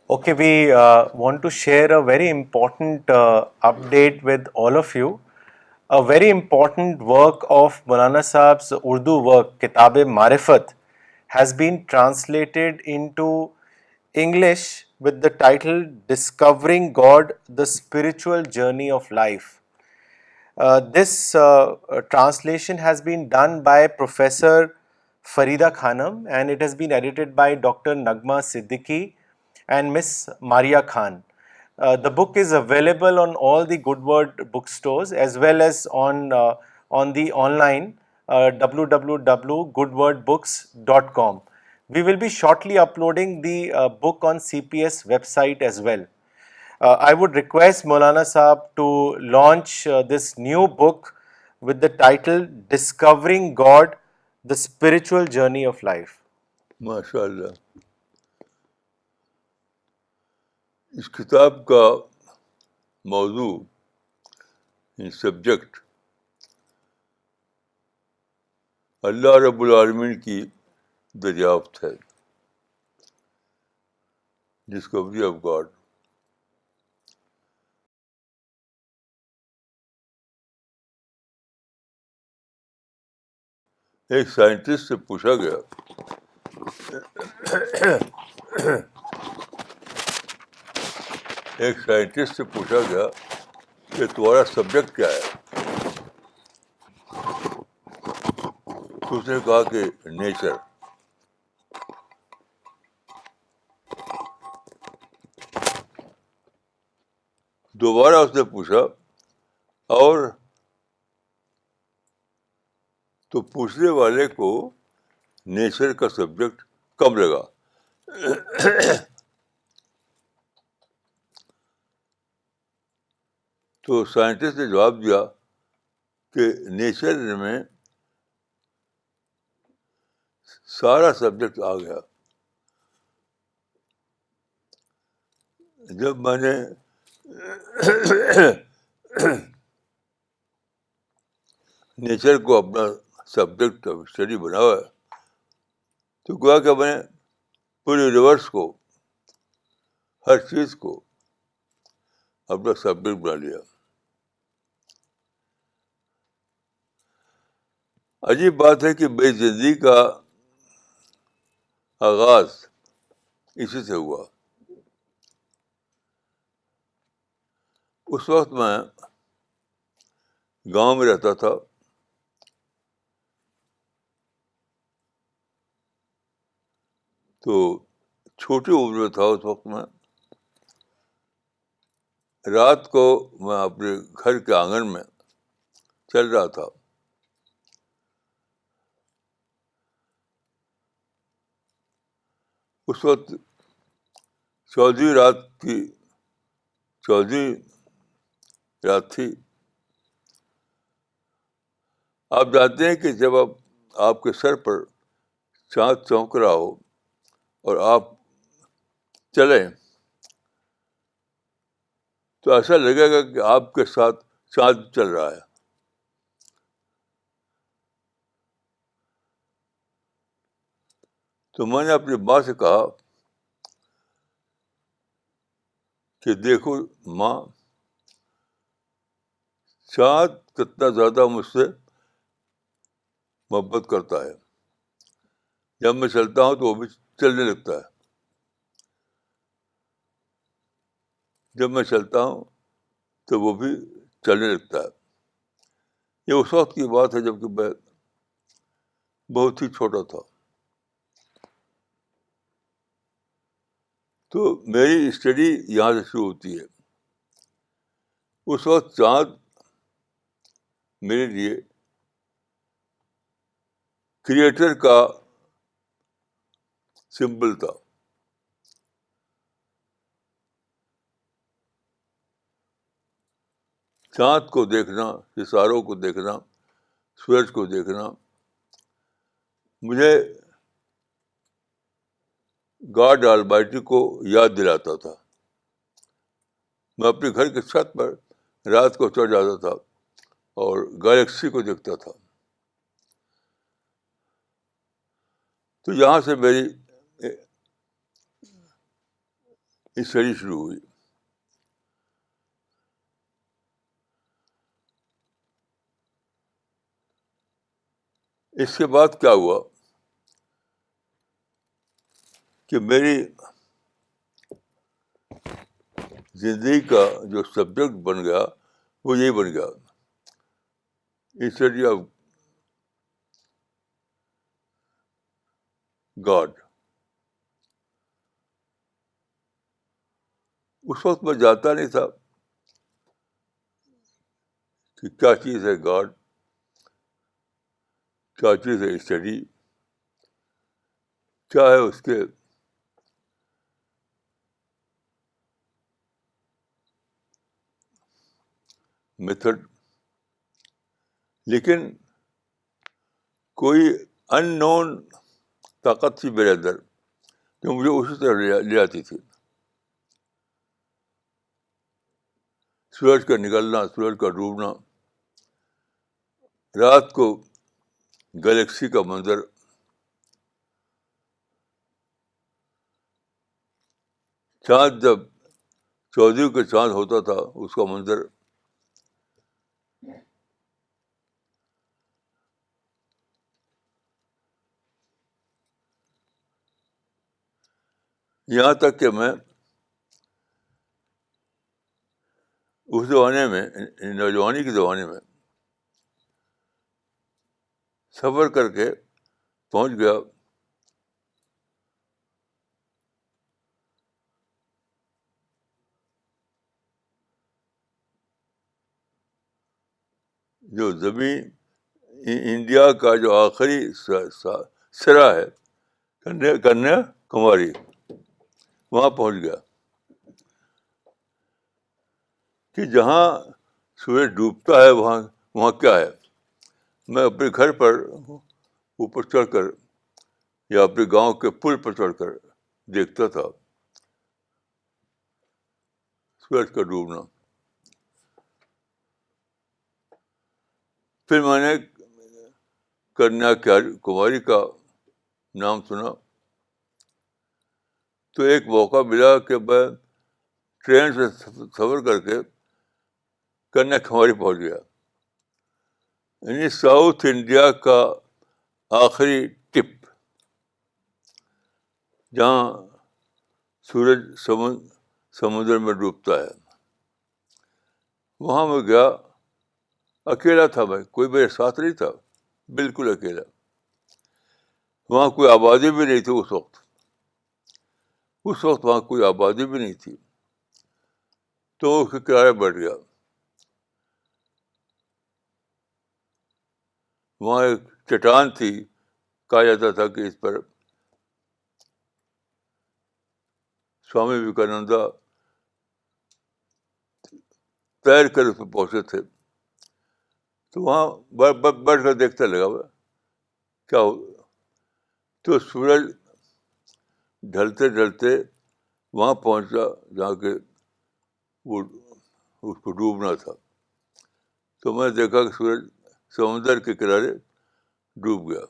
Okay, we want to share a very important update with all of you. A very important work of Maulana Saab's Urdu work, Kitab-e-Marifat, has been translated into English with the title Discovering God, the Spiritual Journey of Life. This translation has been done by Professor Farida Khanam, and it has been edited by Dr. Nagma Siddiqui and Miss Maria Khan. The book is available on all the Good Word bookstores as well as on the online www.goodwordbooks.com. We will be shortly uploading the book on CPS website as well. I would request Maulana Saab to launch this new book with the title Discovering God, the Spiritual Journey of Life. ماشاء اللہ. اس کتاب کا موضوع subject اللہ رب العالمین کی دریافت ہے. Discovery of God. ایک سائنٹسٹ سے پوچھا گیا کہ تمہارا سبجیکٹ کیا ہے؟ تو اس نے کہا کہ نیچر. دوبارہ اس نے پوچھا اور تو پوچھنے والے کو نیچر کا سبجیکٹ کم لگا. تو سائنٹسٹ نے جواب دیا کہ نیچر میں سارا سبجیکٹ آ گیا. جب میں نے نیچر کو اپنا سبجیکٹ اسٹڈی بنایا تو گویا کہ میں نے پورے یونیورس کو، ہر چیز کو اپنا سبجیکٹ بنا لیا. عجیب بات ہے کہ میری زندگی کا آغاز اسی سے ہوا. اس وقت میں گاؤں میں رہتا تھا. تو چھوٹی عمر میں تھا اس وقت میں. رات کو میں اپنے گھر کے آنگن میں چل رہا تھا. اس وقت چودہویں رات تھی. آپ جانتے ہیں کہ جب آپ کے سر پر چاند چونک رہا ہو اور آپ چلیں تو ایسا لگے گا کہ آپ کے ساتھ چاند چل رہا ہے. تو میں نے اپنی ماں سے کہا کہ دیکھو ماں، چاند کتنا زیادہ مجھ سے محبت کرتا ہے. جب میں چلتا ہوں تو وہ بھی چلنے لگتا ہے. جب میں چلتا ہوں تو وہ بھی چلنے لگتا ہے. یہ اس وقت کی بات ہے جب کہ میں بہت ہی چھوٹا تھا. تو میری اسٹڈی یہاں سے شروع ہوتی ہے. اس وقت چاند میرے لیے کریٹر کا سمبل تھا. چاند کو دیکھنا، ستاروں کو دیکھنا، سورج کو دیکھنا مجھے گاڈ آلمائٹی کو یاد دلاتا تھا. میں اپنے گھر کے چھت پر رات کو چڑھ جاتا تھا اور گلیکسی کو دیکھتا تھا. تو یہاں سے میری اسٹڈی شروع ہوئی. اس کے بعد کیا ہوا کہ میری زندگی کا جو سبجیکٹ بن گیا وہ یہی بن گیا, اسٹڈی آف گاڈ. اس وقت میں جانتا نہیں تھا کہ کیا چیز ہے گاڈ, کیا چیز ہے اسٹڈی, کیا ہے اس کے میتھڈ. لیکن کوئی ان نون طاقت تھی میرے اندر جو مجھے اسی طرح لے آتی تھی. سورج کا نکلنا, سورج کا ڈوبنا, رات کو گلیکسی کا منظر, چاند جب چودھری کا چاند ہوتا تھا اس کا منظر, یہاں تک کہ میں اس زمانے میں, نوجوانی کے زمانے میں سفر کر کے پہنچ گیا جو زمین انڈیا کا جو آخری سرا ہے, کنیا کماری, وہاں پہنچ گیا کہ جہاں سورج ڈوبتا ہے وہاں کیا ہے. میں اپنے گھر پر اوپر چڑھ کر یا اپنے گاؤں کے پل پر چڑھ کر دیکھتا تھا سورج کا ڈوبنا. پھر میں نے کنیا کماری کا نام سنا تو ایک موقع ملا کہ میں ٹرین سے سفر کر کے کنیا کماری پہنچ گیا. یعنی ساؤتھ انڈیا کا آخری ٹپ جہاں سورج سمندر میں ڈوبتا ہے, وہاں میں گیا. اکیلا تھا میں, کوئی میرے ساتھ نہیں تھا, بالکل اکیلا. وہاں کوئی آبادی بھی نہیں تھی اس وقت وہاں کوئی آبادی بھی نہیں تھی. تو اس کے کنارے بیٹھ گیا. وہاں ایک چٹان تھی, کہا جاتا تھا کہ اس پر سوامی وویکانندا تیر کر اس پہ پہنچے تھے. تو وہاں بیٹھ کر دیکھتا لگا وہ کیا ہو. تو سورج ڈھلتے ڈھلتے وہاں پہنچا جہاں کے وہ اس کو ڈوبنا تھا. تو میں نے دیکھا کہ سورج سمندر کے کنارے ڈوب گیا.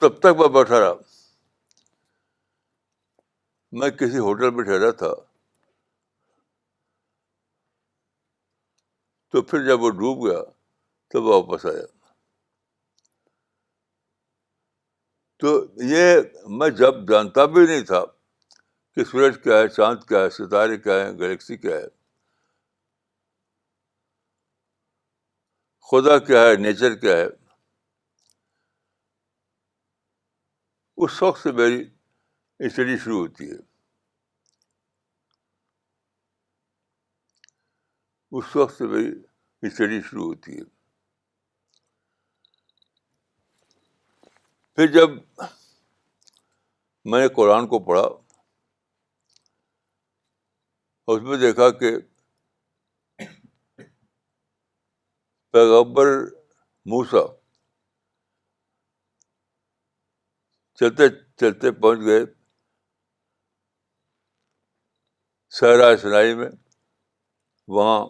تب تک میں بیٹھا رہا. میں کسی ہوٹل میں ٹھہرا تھا. تو پھر جب وہ ڈوب گیا تب واپس آیا. تو یہ میں جب جانتا بھی نہیں تھا کہ سورج کیا ہے, چاند کیا ہے, ستارے کیا ہے, گلیکسی کیا ہے, خدا کیا ہے, نیچر کیا ہے. اس وقت سے میری اسٹڈی شروع ہوتی ہے. اس وقت سے میری اسٹڈی شروع ہوتی ہے. پھر جب میں نے قرآن کو پڑھا, اس میں دیکھا کہ پیغمبر موسیٰ چلتے چلتے پہنچ گئے صحرائے سنائی میں. وہاں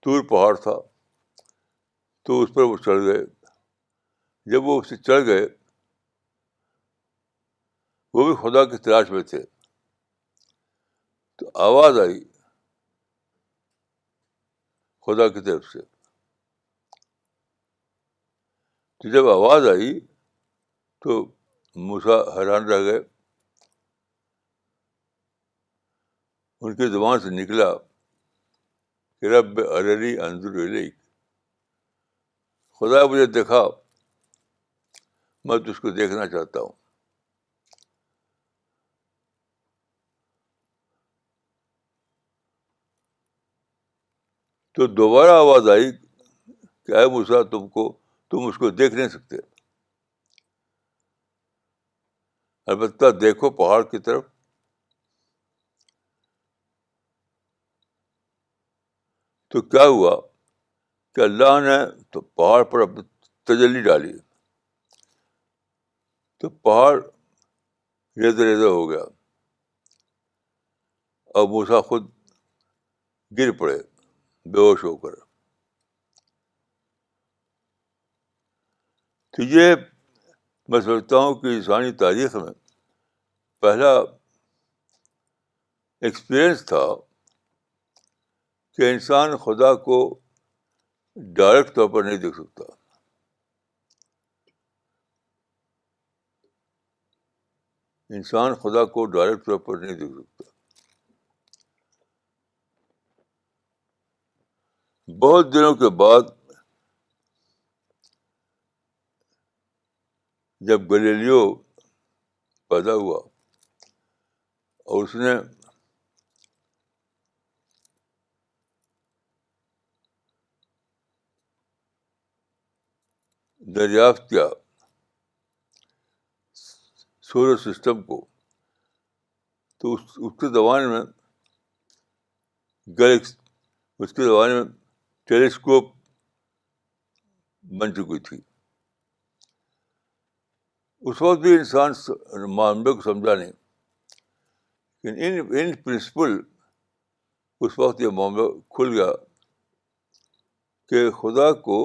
طور پہاڑ تھا، تو اس پر وہ چڑھ گئے. جب وہ اس سے چڑھ گئے، وہ بھی خدا کی تلاش میں تھے، تو آواز آئی خدا کی طرف سے. تو جب آواز آئی تو موسیٰ حیران رہ گئے. ان کی زبان سے نکلا کہ رب ارنی انظر الیک، خدا مجھے دیکھا، میں تجھ کو دیکھنا چاہتا ہوں. تو دوبارہ آواز آئی کہ اے موسیٰ، تم اس کو دیکھ نہیں سکتے، البتہ دیکھو پہاڑ کی طرف. تو کیا ہوا کہ اللہ نے تو پہاڑ پر اپنی تجلی ڈالی، تو پہاڑ ریزہ ریزہ ہو گیا اور موسیٰ خود گر پڑے بے ہوش ہو کر. تو یہ میں سمجھتا ہوں کہ انسانی تاریخ میں پہلا ایکسپیرئنس تھا کہ انسان خدا کو ڈائریکٹ طور پر نہیں دیکھ سکتا. انسان خدا کو ڈائریکٹ طور پر نہیں دیکھ سکتا. بہت دنوں کے بعد جب گلیلیو پیدا ہوا اور اس نے دریافت کیا سولر سسٹم کو، تو اس کے زمانے میں گلیکس اس کے زمانے میں ٹیلیسکوپ بن چکی تھی. اس وقت بھی انسان معاملے کو سمجھا نہیں، لیکن ان پرنسپل اس وقت یہ معاملہ کھل گیا کہ خدا کو،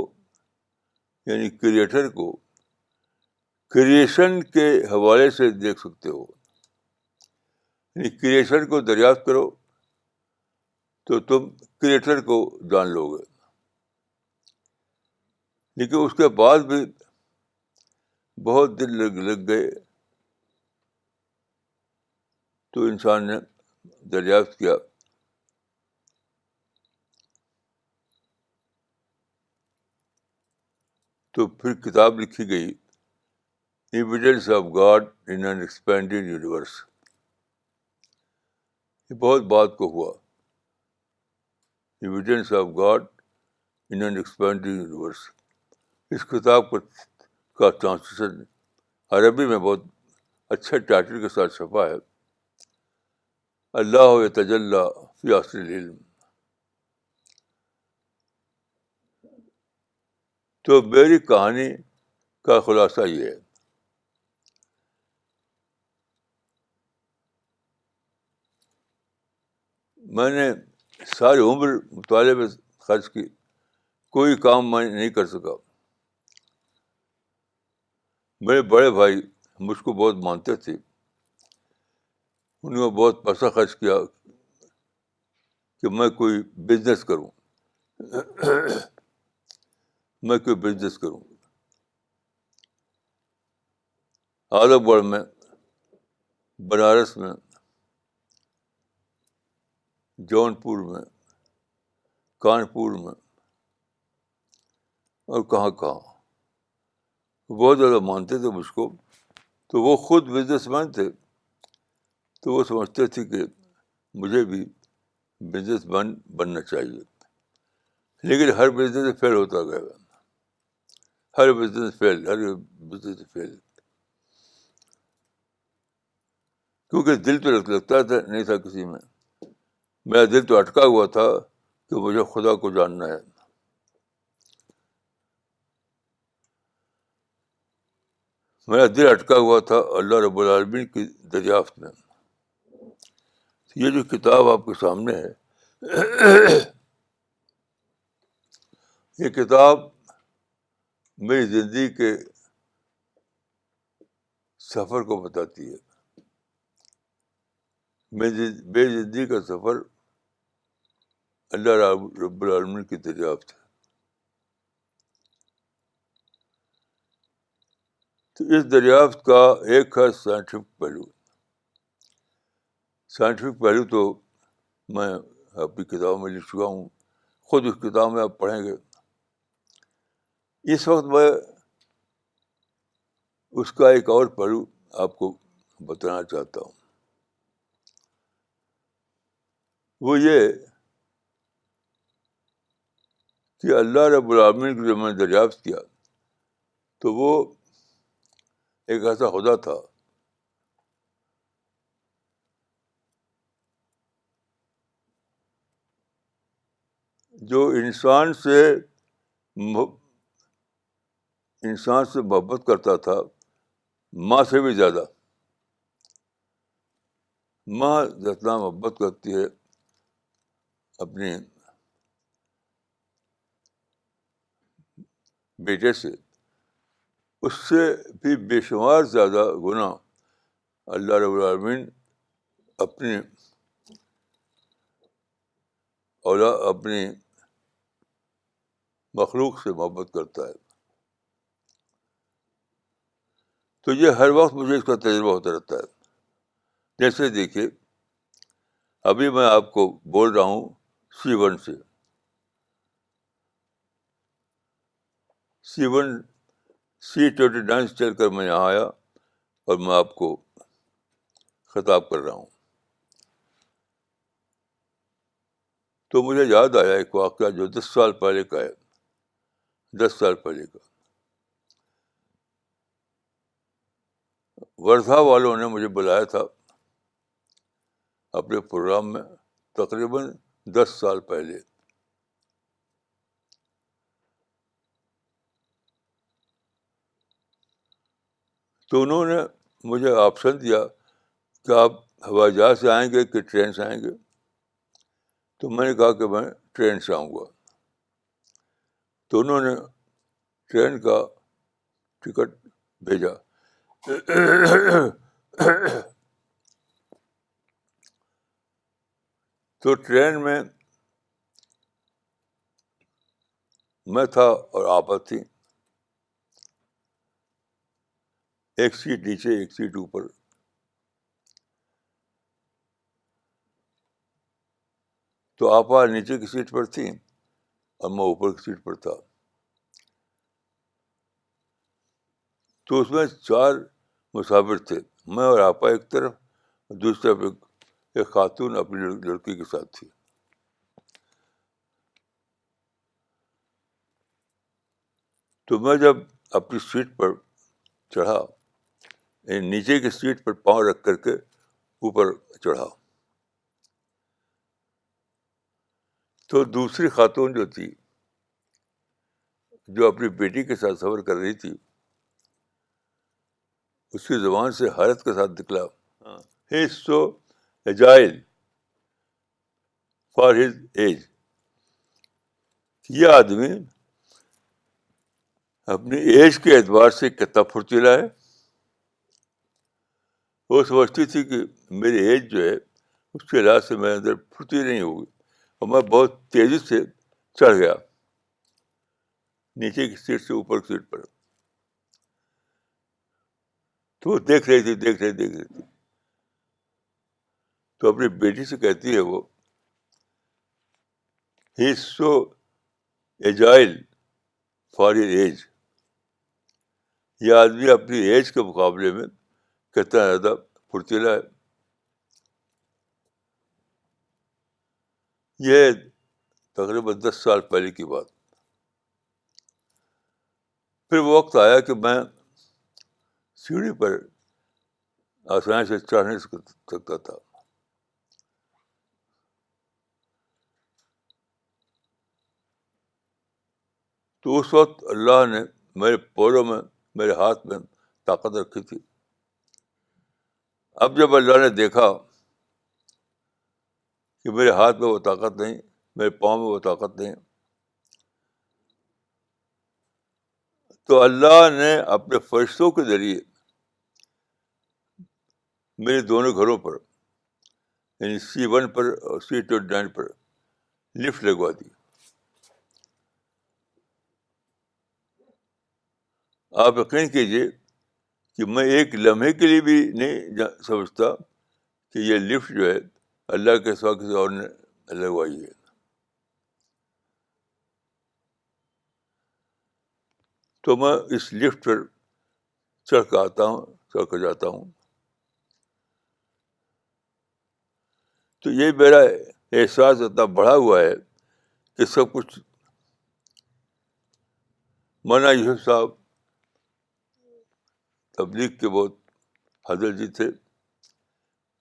یعنی کریٹر کو، کریشن کے حوالے سے دیکھ سکتے ہو. یعنی کریشن کو دریافت کرو تو تم کریٹر کو جان لو گے. لیکن اس کے بعد بھی بہت دن لگ گئے تو انسان نے دریافت کیا. تو پھر کتاب لکھی گئی، evidence of God in an expanded universe. یہ بہت بات کو ہوا، evidence of God in an expanded universe. اس کتاب کا ٹرانسلیشن عربی میں بہت اچھے ٹائٹل کے ساتھ چھپا ہے، اللہ یتجلی فی عصر العلم. تو میری کہانی کا خلاصہ یہ ہے، میں نے ساری عمر مطالعے میں خرچ کی، کوئی کام میں نہیں کر سکا. میرے بڑے بھائی مجھ کو بہت مانتے تھے، انہوں نے بہت پیسہ خرچ کیا کہ میں کوئی بزنس کروں میں کوئی بزنس کروں. اعظم گڑھ میں، بنارس میں، جونپور میں، کانپور میں اور کہاں کہاں بہت زیادہ مانتے تھے مجھ کو. تو وہ خود بزنس مین تھے، تو وہ سمجھتے تھے کہ مجھے بھی بزنس مین بننا چاہیے. لیکن ہر بزنس فیل ہوتا گیا، ہر بزنس فیل. کیونکہ دل تو لگتا تھا نہیں تھا کسی میں. میرا دل تو اٹکا ہوا تھا کہ مجھے خدا کو جاننا ہے. میرا دل اٹکا ہوا تھا اللہ رب العالمین کی دریافت میں. یہ جو کتاب آپ کے سامنے ہے، یہ کتاب میری زندگی کے سفر کو بتاتی ہے. میری زندگی کا سفر اللہ رب العالمین کی دریافت ہے. تو اس دریافت کا ایک ہے سائنٹیفک پہلو. سائنٹیفک پہلو تو میں اپنی کتابوں میں لکھ چکا ہوں. خود اس کتاب میں آپ پڑھیں گے. اس وقت میں اس کا ایک اور پہلو آپ کو بتانا چاہتا ہوں. وہ یہ کہ اللہ رب العالمین کو جب میں نے دریافت کیا تو وہ ایک ایسا خدا تھا جو انسان سے محبت کرتا تھا ماں سے بھی زیادہ. ماں جتنا محبت کرتی ہے اپنے بیٹے سے، اس سے بھی بے شمار زیادہ گنا اللہ رب العالمین اپنی اپنی مخلوق سے محبت کرتا ہے. تو یہ ہر وقت مجھے اس کا تجربہ ہوتا رہتا ہے. جیسے دیکھیے ابھی میں آپ کو بول رہا ہوں C1 سے. C29 سے چل کر میں یہاں آیا اور میں آپ کو خطاب کر رہا ہوں. تو مجھے یاد آیا ایک واقعہ جو 10 سال پہلے کا ہے. 10 سال پہلے کا. وردھا والوں نے مجھے بلایا تھا اپنے پروگرام میں تقریباً 10 سال پہلے. تو انہوں نے مجھے آپشن دیا کہ آپ ہوائی جہاز سے آئیں گے کہ ٹرین سے آئیں گے. تو میں نے کہا کہ میں ٹرین سے آؤں گا. تو انہوں نے ٹرین کا ٹکٹ بھیجا. تو ٹرین میں میں تھا اور آپا تھی. ایک سیٹ نیچے ایک سیٹ اوپر. تو آپا نیچے کی سیٹ پر تھی اور میں اوپر کی سیٹ پر تھا. تو اس میں 4 مسافر تھے. میں اور آپا ایک طرف، دوسری طرف ایک خاتون اپنی لڑکی کے ساتھ تھی. تو میں جب اپنی سیٹ پر چڑھا، یعنی نیچے کی سیٹ پر پاؤں رکھ کر کے اوپر چڑھا، تو دوسری خاتون جو تھی، جو اپنی بیٹی کے ساتھ سفر کر رہی تھی، اس کی زبان سے حیرت کے ساتھ نکلا ہی از سو ایجائل فار ہز ایج. یہ آدمی اپنی ایج کے اعتبار سے کتنا پھرتیلا ہے. وہ سمجھتی تھی کہ میری ایج جو ہے اس کے لحاظ سے میرے اندر پھرتی نہیں ہوگی، اور میں بہت تیزی سے چڑھ گیا نیچے کی سیٹ سے اوپر کی سیٹ پر. تو وہ دیکھ رہی تھی. تو اپنی بیٹی سے کہتی ہے وہ، ہی از سو ایجائل فار ہز ایج. یہ آدمی اپنی ایج کے مقابلے میں کتنا زیادہ پھرتیلا ہے. یہ تقریباً 10 سال پہلے کی بات. پھر وہ وقت آیا کہ میں سیڑھی پر آسانی سے چڑھ نہیں سکتا تھا. تو اس وقت اللہ نے میرے پوروں میں، میرے ہاتھ میں طاقت رکھی تھی. اب جب اللہ نے دیکھا کہ میرے ہاتھ میں وہ طاقت نہیں، میرے پاؤں میں وہ طاقت نہیں، تو اللہ نے اپنے فرشتوں کے ذریعے میرے دونوں گھروں پر یعنی C1 پر اور C29 پر لفٹ لگوا دی. آپ یقین کیجیے کہ میں ایک لمحے کے لیے بھی نہیں سمجھتا کہ یہ لفٹ جو ہے اللہ کے سوا کسی اور نے لگوائی ہے. تو میں اس لفٹ پر چڑھ کر آتا ہوں, چڑھ کر جاتا ہوں. تو یہ میرا احساس اتنا بڑھا ہوا ہے کہ سب کچھ. مولانا یوسف صاحب تبلیغ کے بہت حضرت جی تھے,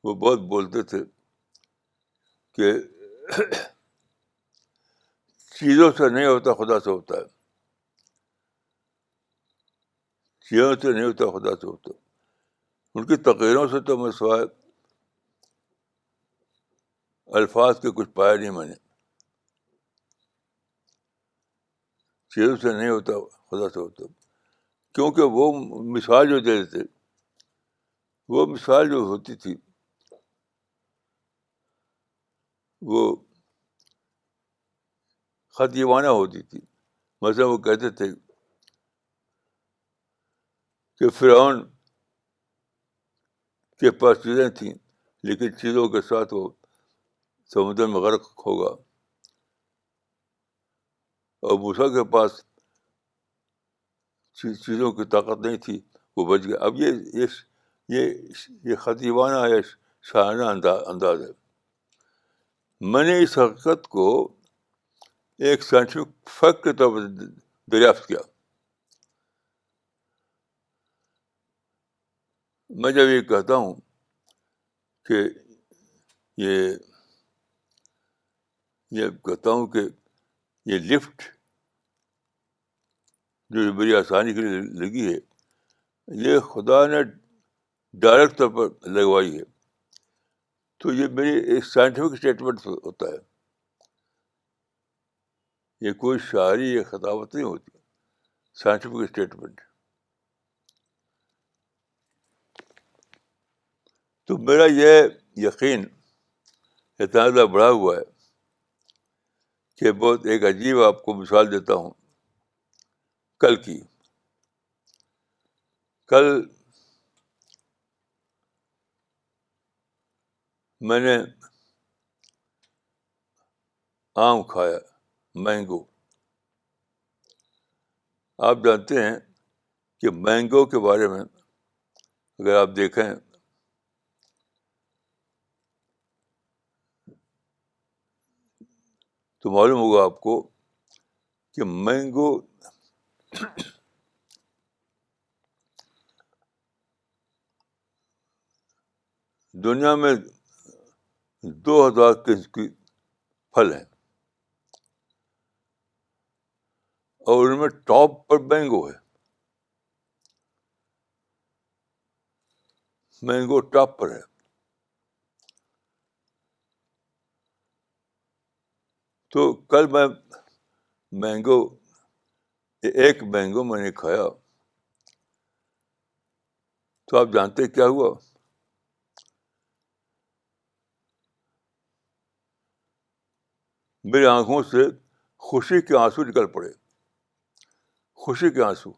وہ بہت بولتے تھے کہ چیزوں سے نہیں ہوتا, خدا سے ہوتا ہے. چیزوں سے نہیں ہوتا, خدا سے ہوتا. ان کی تقریروں سے تو میں سوائے الفاظ کے کچھ پایا نہیں میں نے. چیزوں سے نہیں ہوتا, خدا سے ہوتا. کیونکہ وہ مثال جو دیتے تھے, وہ مثال جو ہوتی تھی وہ خطیبانہ ہوتی تھی. مثلا وہ کہتے تھے کہ فرعون کے پاس چیزیں تھیں لیکن چیزوں کے ساتھ وہ سمندر میں غرق ہوگا, اور موسیٰ کے پاس چیزوں کی طاقت نہیں تھی, وہ بچ گیا. اب یہ خطیبانہ یا شاعرانہ انداز ہے. میں نے اس حقیقت کو ایک سائنٹیفک فیکٹ کے طور پر دریافت کیا. میں جب یہ کہتا ہوں کہ یہ کہتا ہوں کہ یہ لفٹ جو میری آسانی کے لیے لگی ہے, یہ خدا نے ڈائریکٹ طور پر لگوائی ہے, تو یہ میری ایک سائنٹیفک اسٹیٹمنٹ ہوتا ہے. یہ کوئی شاعری یا خطابت نہیں ہوتی, سائنٹیفک اسٹیٹمنٹ. تو میرا یہ یقین اتنا زیادہ بڑھا ہوا ہے کہ بہت ایک عجیب آپ کو مثال دیتا ہوں. کل میں نے آم کھایا, مینگو. آپ جانتے ہیں کہ مینگو کے بارے میں اگر آپ دیکھیں تو معلوم ہوگا آپ کو کہ مینگو دنیا میں 2000 قسم کی پھل ہیں, اور ان میں ٹاپ پر مینگو ہے. مینگو ٹاپ پر ہے. تو کل میں ایک مینگو میں نے کھایا, تو آپ جانتے کیا ہوا؟ میری آنکھوں سے خوشی کے آنسو نکل پڑے, خوشی کے آنسو.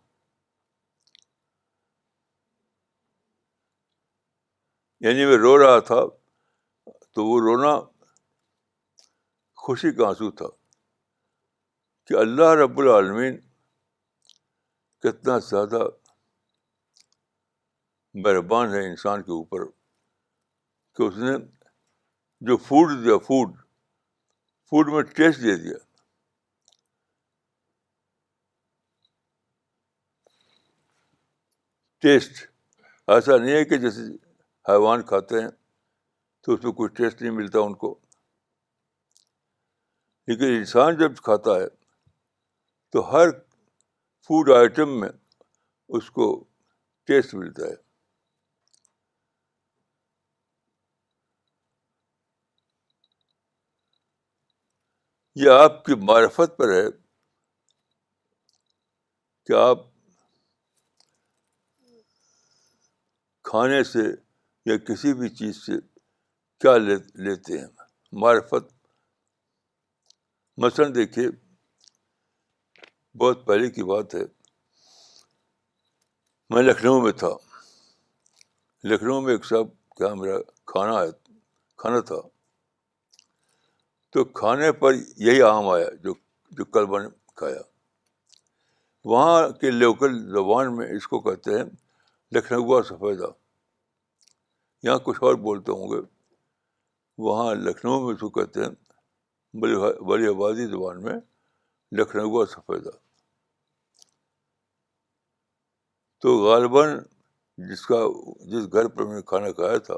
یعنی میں رو رہا تھا تو وہ رونا خوشی کا آنسو تھا کہ اللہ رب العالمین کتنا زیادہ مہربان ہے انسان کے اوپر کہ اس نے جو فوڈ دیا, فوڈ میں ٹیسٹ دے دیا. ٹیسٹ ایسا نہیں ہے کہ جیسے حیوان کھاتے ہیں تو اس میں کوئی ٹیسٹ نہیں ملتا ان کو, لیکن انسان جب کھاتا ہے تو ہر فوڈ آئٹم میں اس کو ٹیسٹ ملتا ہے. یہ آپ کی معرفت پر ہے کہ آپ کھانے سے یا کسی بھی چیز سے کیا لیتے ہیں؟ معرفت. مثلاً دیکھیے، بہت پہلے کی بات ہے، میں لکھنؤ میں تھا. لکھنؤ میں ایک صاحب کیا میرا کھانا تھا، تو کھانے پر یہی آم آیا جو کل میں نے کھایا. وہاں کے لوکل زبان میں اس کو کہتے ہیں لکھنؤا سفیدہ. یہاں کچھ اور بولتے ہوں گے، وہاں لکھنؤ میں اس کو کہتے ہیں بڑی آبادی زبان میں لکھنؤا سفیدہ. تو غالباً جس گھر پر میں نے کھانا کھایا تھا،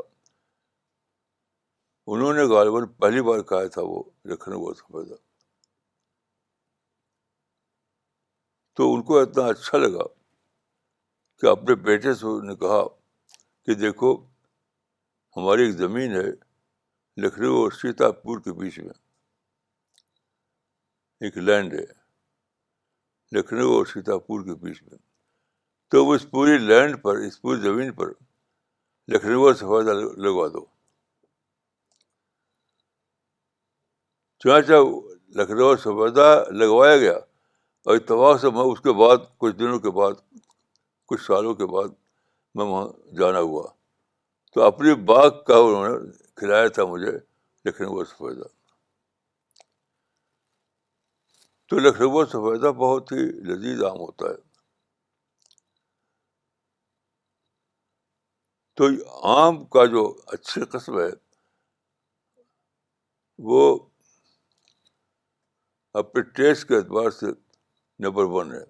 انہوں نے غالباً پہلی بار کھایا تھا وہ لکھنؤا سفیدہ. تو ان کو اتنا اچھا لگا کہ اپنے بیٹے سے انہوں نے کہا کہ دیکھو، ہماری ایک زمین ہے لکھنؤ اور سیتا پور کے بیچ میں، ایک لینڈ ہے لکھنؤ اور سیتا پور کے بیچ میں. تو اس پوری لینڈ پر، اس پوری زمین پر لکھنؤ سفیدہ لگوا دو. چنانچہ لکھنؤ سفیدہ لگوایا گیا، اور اتفاق سے میں اس کے بعد کچھ دنوں کے بعد، کچھ سالوں کے بعد میں وہاں جانا ہوا، تو اپنی باغ کا انہوں نے کھلایا تھا مجھے لکھنؤ سفیدہ. تو لکھنؤ سفیدہ بہت ہی لذیذ آم ہوتا ہے. تو آم کا جو اچھی قسم ہے وہ اپنے ٹیسٹ کے اعتبار سے نمبر 1 ہے.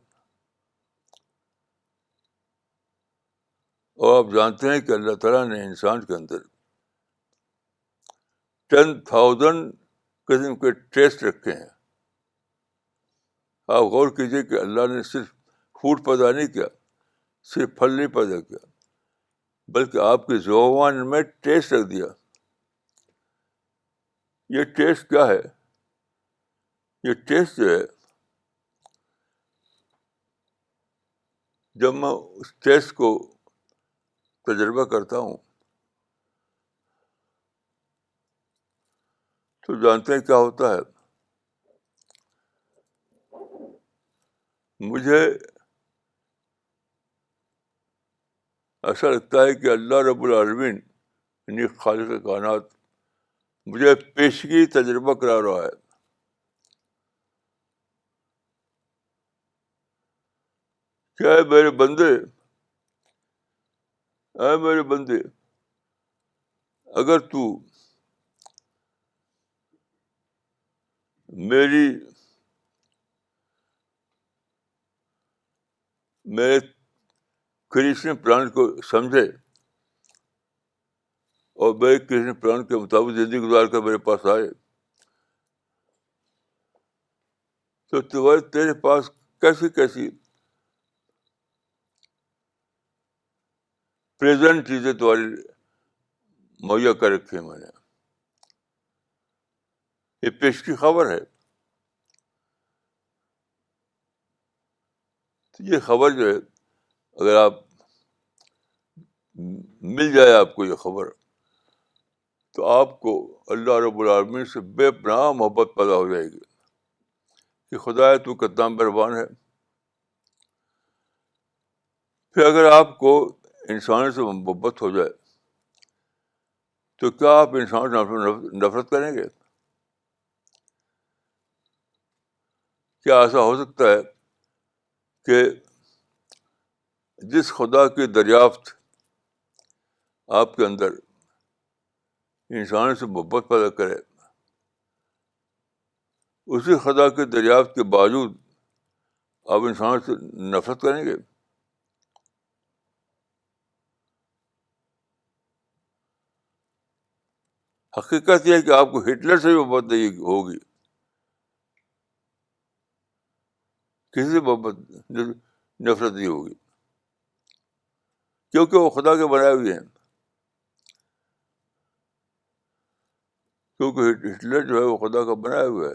اور آپ جانتے ہیں کہ اللہ تعالیٰ نے انسان کے اندر 10,000 قسم کے ٹیسٹ رکھے ہیں. آپ غور کیجیے کہ اللہ نے صرف فوڈ پیدا نہیں کیا، صرف پھل نہیں پیدا کیا، بلکہ آپ کی زبان میں ٹیسٹ رکھ دیا. یہ ٹیسٹ کیا ہے؟ یہ ٹیسٹ جو ہے، جب میں اس ٹیسٹ کو تجربہ کرتا ہوں تو جانتے ہیں کیا ہوتا ہے؟ مجھے ایسا لگتا ہے کہ اللہ رب العالمین یعنی خالق کائنات مجھے پیشگی تجربہ کرا رہا ہے. کیا ہے میرے بندے، اے میرے بندے، اگر تو میرے کریشن پلان کو سمجھے اور میرے کریشن پلان کے مطابق زندگی گزار کر میرے پاس آئے، تو تیرے پاس کیسی کیسی پریزنٹ چیزیں تمہاری مہیا کر رکھی ہیں میں نے. یہ پیش کی خبر ہے. تو یہ خبر جو ہے، اگر آپ مل جائے آپ کو یہ خبر، تو آپ کو اللہ رب العالمین سے بے پناہ محبت پیدا ہو جائے گی کہ خدا تو کتنا مہربان ہے. پھر اگر آپ کو انسان سے محبت ہو جائے تو کیا آپ انسان سے نفرت کریں گے؟ کیا ایسا ہو سکتا ہے کہ جس خدا کی دریافت آپ کے اندر انسان سے محبت پیدا کرے، اسی خدا کی دریافت کے باوجود آپ انسان سے نفرت کریں گے؟ حقیقت یہ ہے کہ آپ کو ہٹلر سے بھی محبت نہیں ہوگی، کسی سے محبت نفرت نہیں ہوگی، کیونکہ وہ خدا کے بنائے ہوئے ہیں. کیونکہ ہٹلر جو ہے وہ خدا کا بنایا ہوا ہے.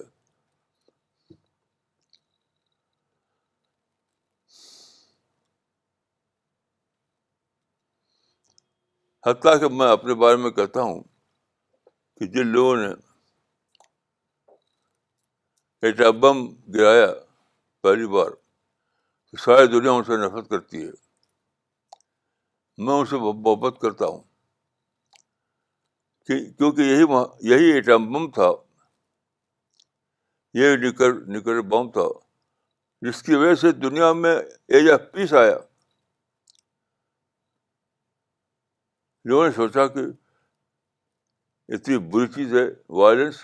حتیٰ کہ میں اپنے بارے میں کہتا ہوں کہ جن لوگوں نے ایٹم بم گرایا پہلی بار، ساری دنیا ان سے نفرت کرتی ہے. میں ان سے محبت کرتا ہوں کیونکہ یہی ایٹم بم تھا، یہ نیوکلیر بم تھا جس کی وجہ سے دنیا میں ایج آف پیس آیا. لوگوں نے سوچا کہ اتنی بری چیز ہے وائلنس،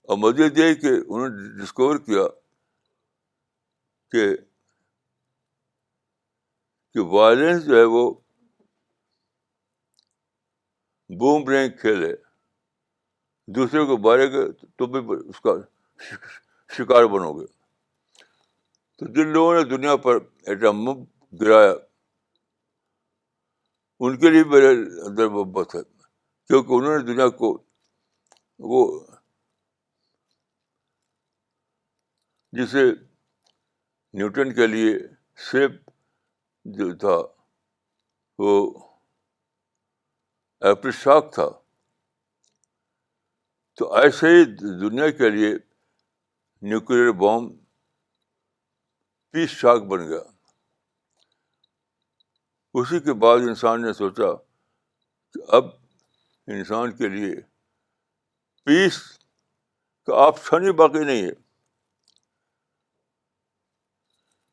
اور مزید یہ کہ انہوں نے ڈسکور کیا کہ وائلنس جو ہے وہ بوم رینگ کھیل ہے. دوسرے کو مارے گے تو بھی اس کا شکار بنو گے. تو جن لوگوں نے دنیا پر ایٹم بم گرایا ان کے لیے میرے اندر محبت ہے، کیونکہ انہوں نے دنیا کو وہ جسے نیوٹن کے لیے سیب جو تھا وہ ایپل شاک تھا، تو ایسے ہی دنیا کے لیے نیوکلیر بام پیس شاک بن گیا. اسی کے بعد انسان نے سوچا کہ اب انسان کے لیے پیس کا آپشن ہی باقی نہیں ہے.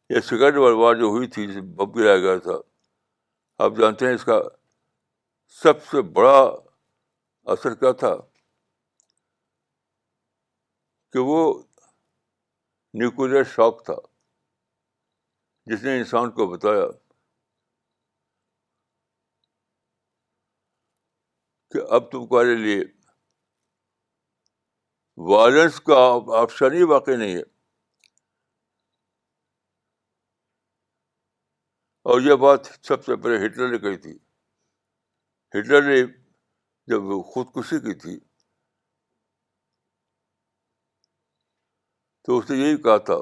یہ سیکنڈ ورلڈ وار جو ہوئی تھی، جسے بم گرایا گیا تھا، آپ جانتے ہیں اس کا سب سے بڑا اثر کیا تھا؟ کہ وہ نیوکلیر شاک تھا جس نے انسان کو بتایا کہ اب تمہارے لیے وائلنس کا آپشن ہی واقع نہیں ہے. اور یہ بات سب سے پہلے ہٹلر نے کہی تھی. ہٹلر نے جب وہ خودکشی کی تھی تو اس نے یہی کہا تھا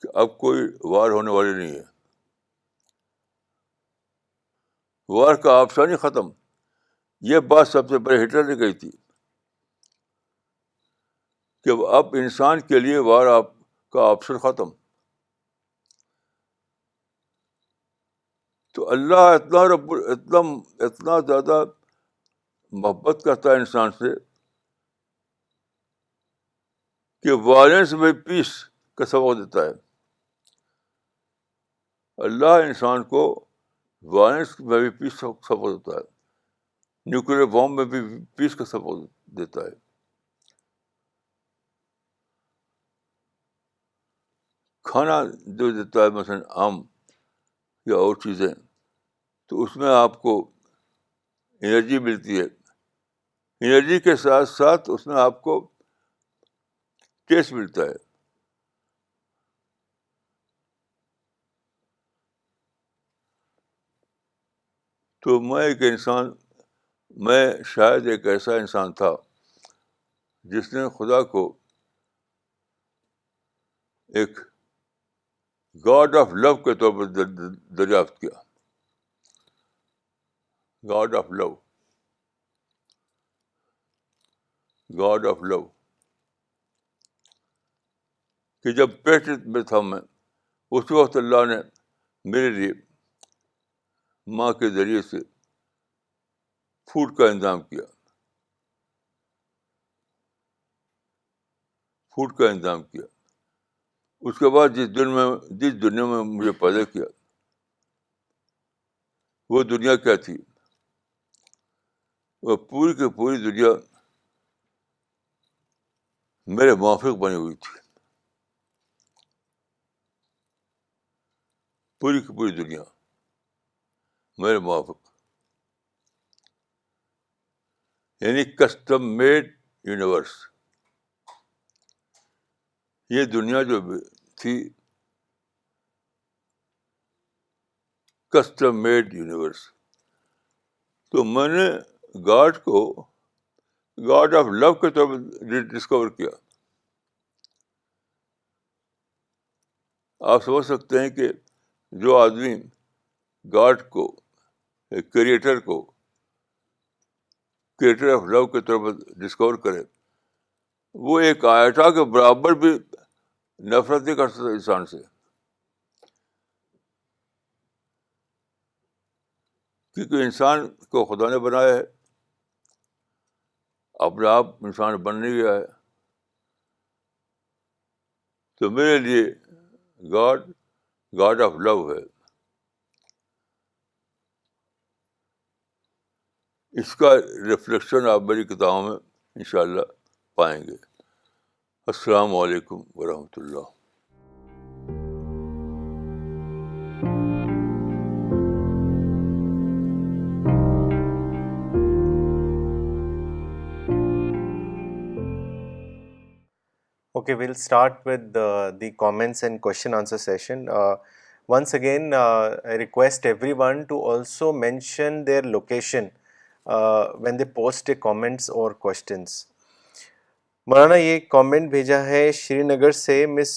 کہ اب کوئی وار ہونے والی نہیں ہے. وار کا آپشن ہی ختم. یہ بات سب سے پہلے ہٹلر نے کہی تھی کہ اب انسان کے لیے وار کا آپشن ختم. تو اللہ اتنا زیادہ محبت کرتا ہے انسان سے کہ وائلنس میں پیس کا سبق دیتا ہے. اللہ انسان کو وائلنس میں بھی پیس کا سبق دیتا ہے، نیوکلیر بام میں بھی پیس کا سبق دیتا ہے. کھانا جو دیتا ہے مثلاً آم یا اور چیزیں، تو اس میں آپ کو انرجی ملتی ہے. انرجی کے ساتھ ساتھ اس میں آپ کو ٹیسٹ ملتا ہے. تو میں شاید ایک ایسا انسان تھا جس نے خدا کو ایک گاڈ آف لو کے طور پر دریافت کیا. God of love, God of love, کہ جب پیٹ میں تھا میں، اس وقت اللہ نے میرے لیے ماں کے ذریعے سے فوڈ کا انتظام کیا، فوڈ کا انتظام کیا. اس کے بعد جس دنیا میں مجھے پیدا کیا، وہ دنیا کیا تھی؟ وہ پوری کی پوری دنیا میرے موافق بنی ہوئی تھی. پوری کی پوری دنیا میرے موافق، یعنی کسٹم میڈ یونیورس. یہ دنیا جو تھی کسٹم میڈ یونیورس. تو میں نے گاڈ کو گاڈ آف لو کے طور پر ڈسکور کیا. آپ سمجھ سکتے ہیں کہ جو آدمی گاڈ کو، کریٹر کو، کریٹر آف لو کے طور پر ڈسکور کرے، وہ ایک آیتا کے برابر بھی نفرت نہیں کر سکتا انسان سے، کیونکہ انسان کو خدا نے بنایا ہے، اپنے آپ انسان بن نہیں گیا ہے. تو میرے لیے گاڈ آف لو ہے. اس کا ریفلیکشن آپ میری کتابوں میں انشاءاللہ پائیں گے. السلام علیکم ورحمۃ اللہ. Okay, we'll start with the comments and question answer session. Once again, I request everyone to also mention their location when they post their comments or questions. مولانا یہ کامنٹ بھیجا ہے شری نگر سے مس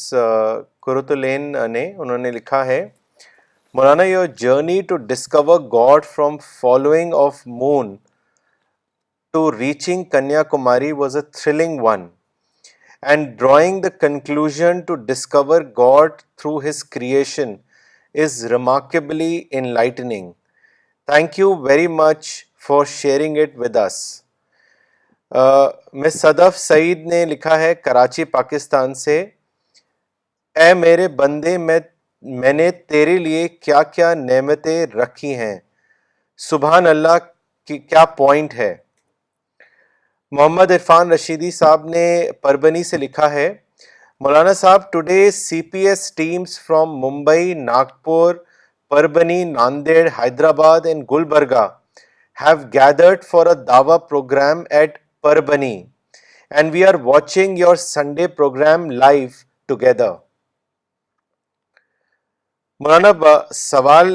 کرتلین نے. انہوں نے لکھا ہے مولانا your journey to discover God from following of moon to reaching Kanyakumari was a thrilling one, and drawing the conclusion to discover God through His creation is remarkably enlightening. Thank you very much for sharing it with us. مس صدف سعید نے لکھا ہے کراچی پاکستان سے, اے میرے بندے میں نے تیرے لیے کیا کیا نعمتیں رکھی ہیں, سبحان اللہ کی کیا پوائنٹ ہے. محمد عرفان رشیدی صاحب نے پربنی سے لکھا ہے مولانا صاحب today C P S teams from Mumbai, Nagpur, Parbhani, Nanded, Hyderabad and Gulbarga have gathered for a dawa program at Parbani and we are watching your Sunday program live together. مولانا سوال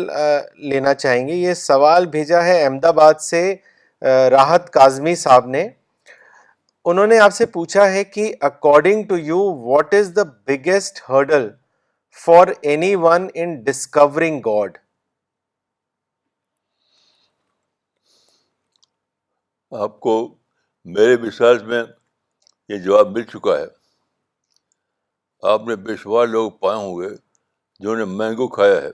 لینا چاہیں گے. یہ سوال بھیجا ہے احمد آباد سے راحت کاظمی صاحب نے. انہوں نے آپ سے پوچھا ہے کہ according to you what is the biggest hurdle for anyone in discovering God. آپ کو میرے مثال میں یہ جواب مل چکا ہے. آپ نے بے شمار لوگ پائے ہوں گے جنہوں نے مینگو کھایا ہے,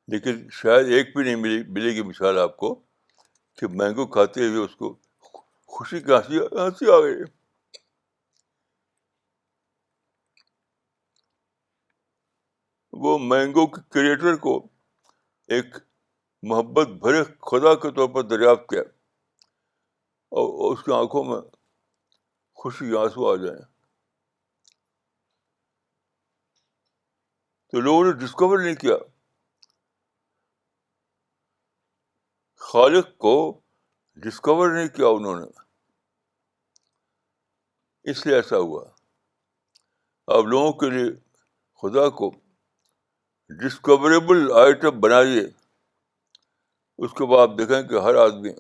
لیکن شاید ایک بھی نہیں ملے گی مثال آپ کو کہ مینگو کھاتے ہوئے اس کو خوشی کی ہنسی آ گئی. وہ مینگو کے کریٹر کو ایک محبت بھرے خدا کے طور پر دریافت کیا اور اس کی آنکھوں میں خوشی کے آنسو آ جائیں. تو لوگوں نے ڈسکور نہیں کیا, خالق کو ڈسکور نہیں کیا انہوں نے, اس لیے ایسا ہوا. آپ لوگوں کے لیے خدا کو ڈسکوریبل آئٹم بنائیے, اس کے بعد آپ دیکھیں کہ ہر آدمی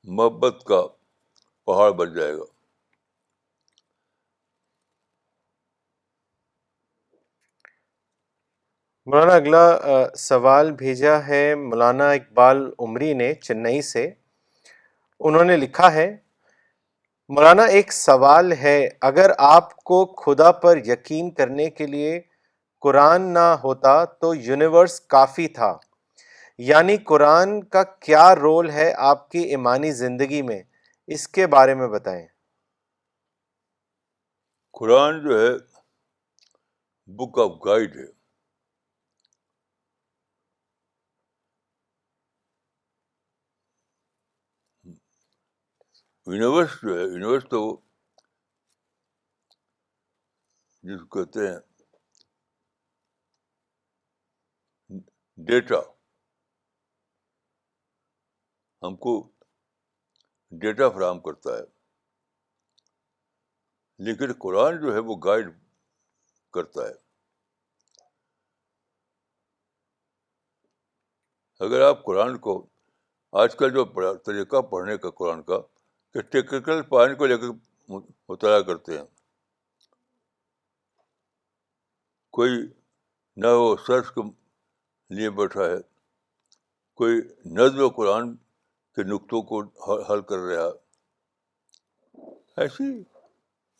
محبت کا پہاڑ بن جائے گا. مولانا اگلا سوال بھیجا ہے مولانا اقبال عمری نے چنئی سے. انہوں نے لکھا ہے مولانا ایک سوال ہے, اگر آپ کو خدا پر یقین کرنے کے لیے قرآن نہ ہوتا تو یونیورس کافی تھا, یعنی قرآن کا کیا رول ہے آپ کی ایمانی زندگی میں, اس کے بارے میں بتائیں. قرآن جو ہے بک آف گائیڈ ہے. یونیورس جو ہے, یونیورس تو جس کو کہتے ہیں ڈیٹا, ہم کو ڈیٹا فراہم کرتا ہے, لیکن قرآن جو ہے وہ گائیڈ کرتا ہے. اگر آپ قرآن کو آج کل جو طریقہ پڑھنے کا قرآن کا کہ ٹیکنیکل پوائنٹ کو لے کر مطالعہ کرتے ہیں. کوئی نہ وہ سرچ کے لیے بیٹھا ہے, کوئی نظم قرآن کے نقطوں کو حل کر رہا ہے.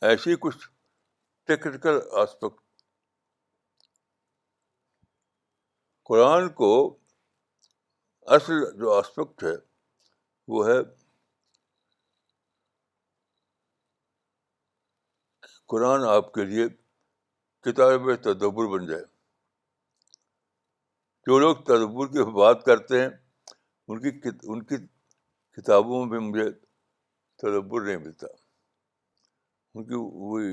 ایسی کچھ ٹیکنیکل آسپیکٹ. قرآن کو اصل جو آسپیکٹ ہے وہ ہے قرآن آپ کے لیے کتاب تدبر بن جائے. جو لوگ تدبر کی بات کرتے ہیں ان کی کتابوں میں مجھے تدبر نہیں ملتا. ان کی وہی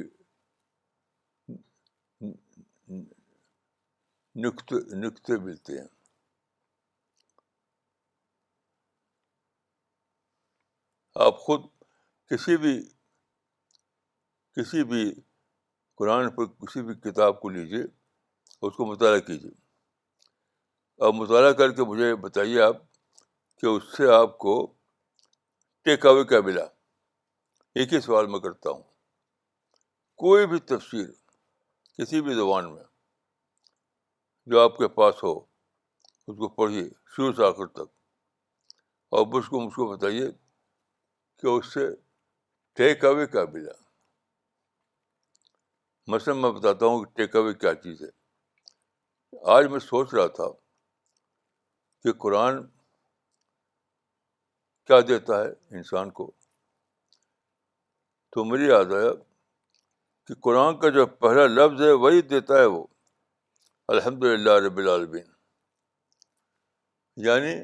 نقطے ملتے ہیں. آپ خود کسی بھی قرآن پر کسی بھی کتاب کو لیجیے, اس کو مطالعہ کیجیے, اور مطالعہ کر کے مجھے بتائیے آپ کہ اس سے آپ کو ٹیک اوے کیا ملا. ایک ہی سوال میں کرتا ہوں, کوئی بھی تفسیر کسی بھی زبان میں جو آپ کے پاس ہو اس کو پڑھیے شروع سے آخر تک, اور مجھ کو بتائیے کہ اس سے ٹیک اوے کیا ملا. مثلا میں بتاتا ہوں کہ ٹیک اوے کیا چیز ہے. آج میں سوچ رہا تھا کہ قرآن کیا دیتا ہے انسان کو, تو مجھے یاد آیا کہ قرآن کا جو پہلا لفظ ہے وہی دیتا ہے وہ الحمدللہ رب العالمین. یعنی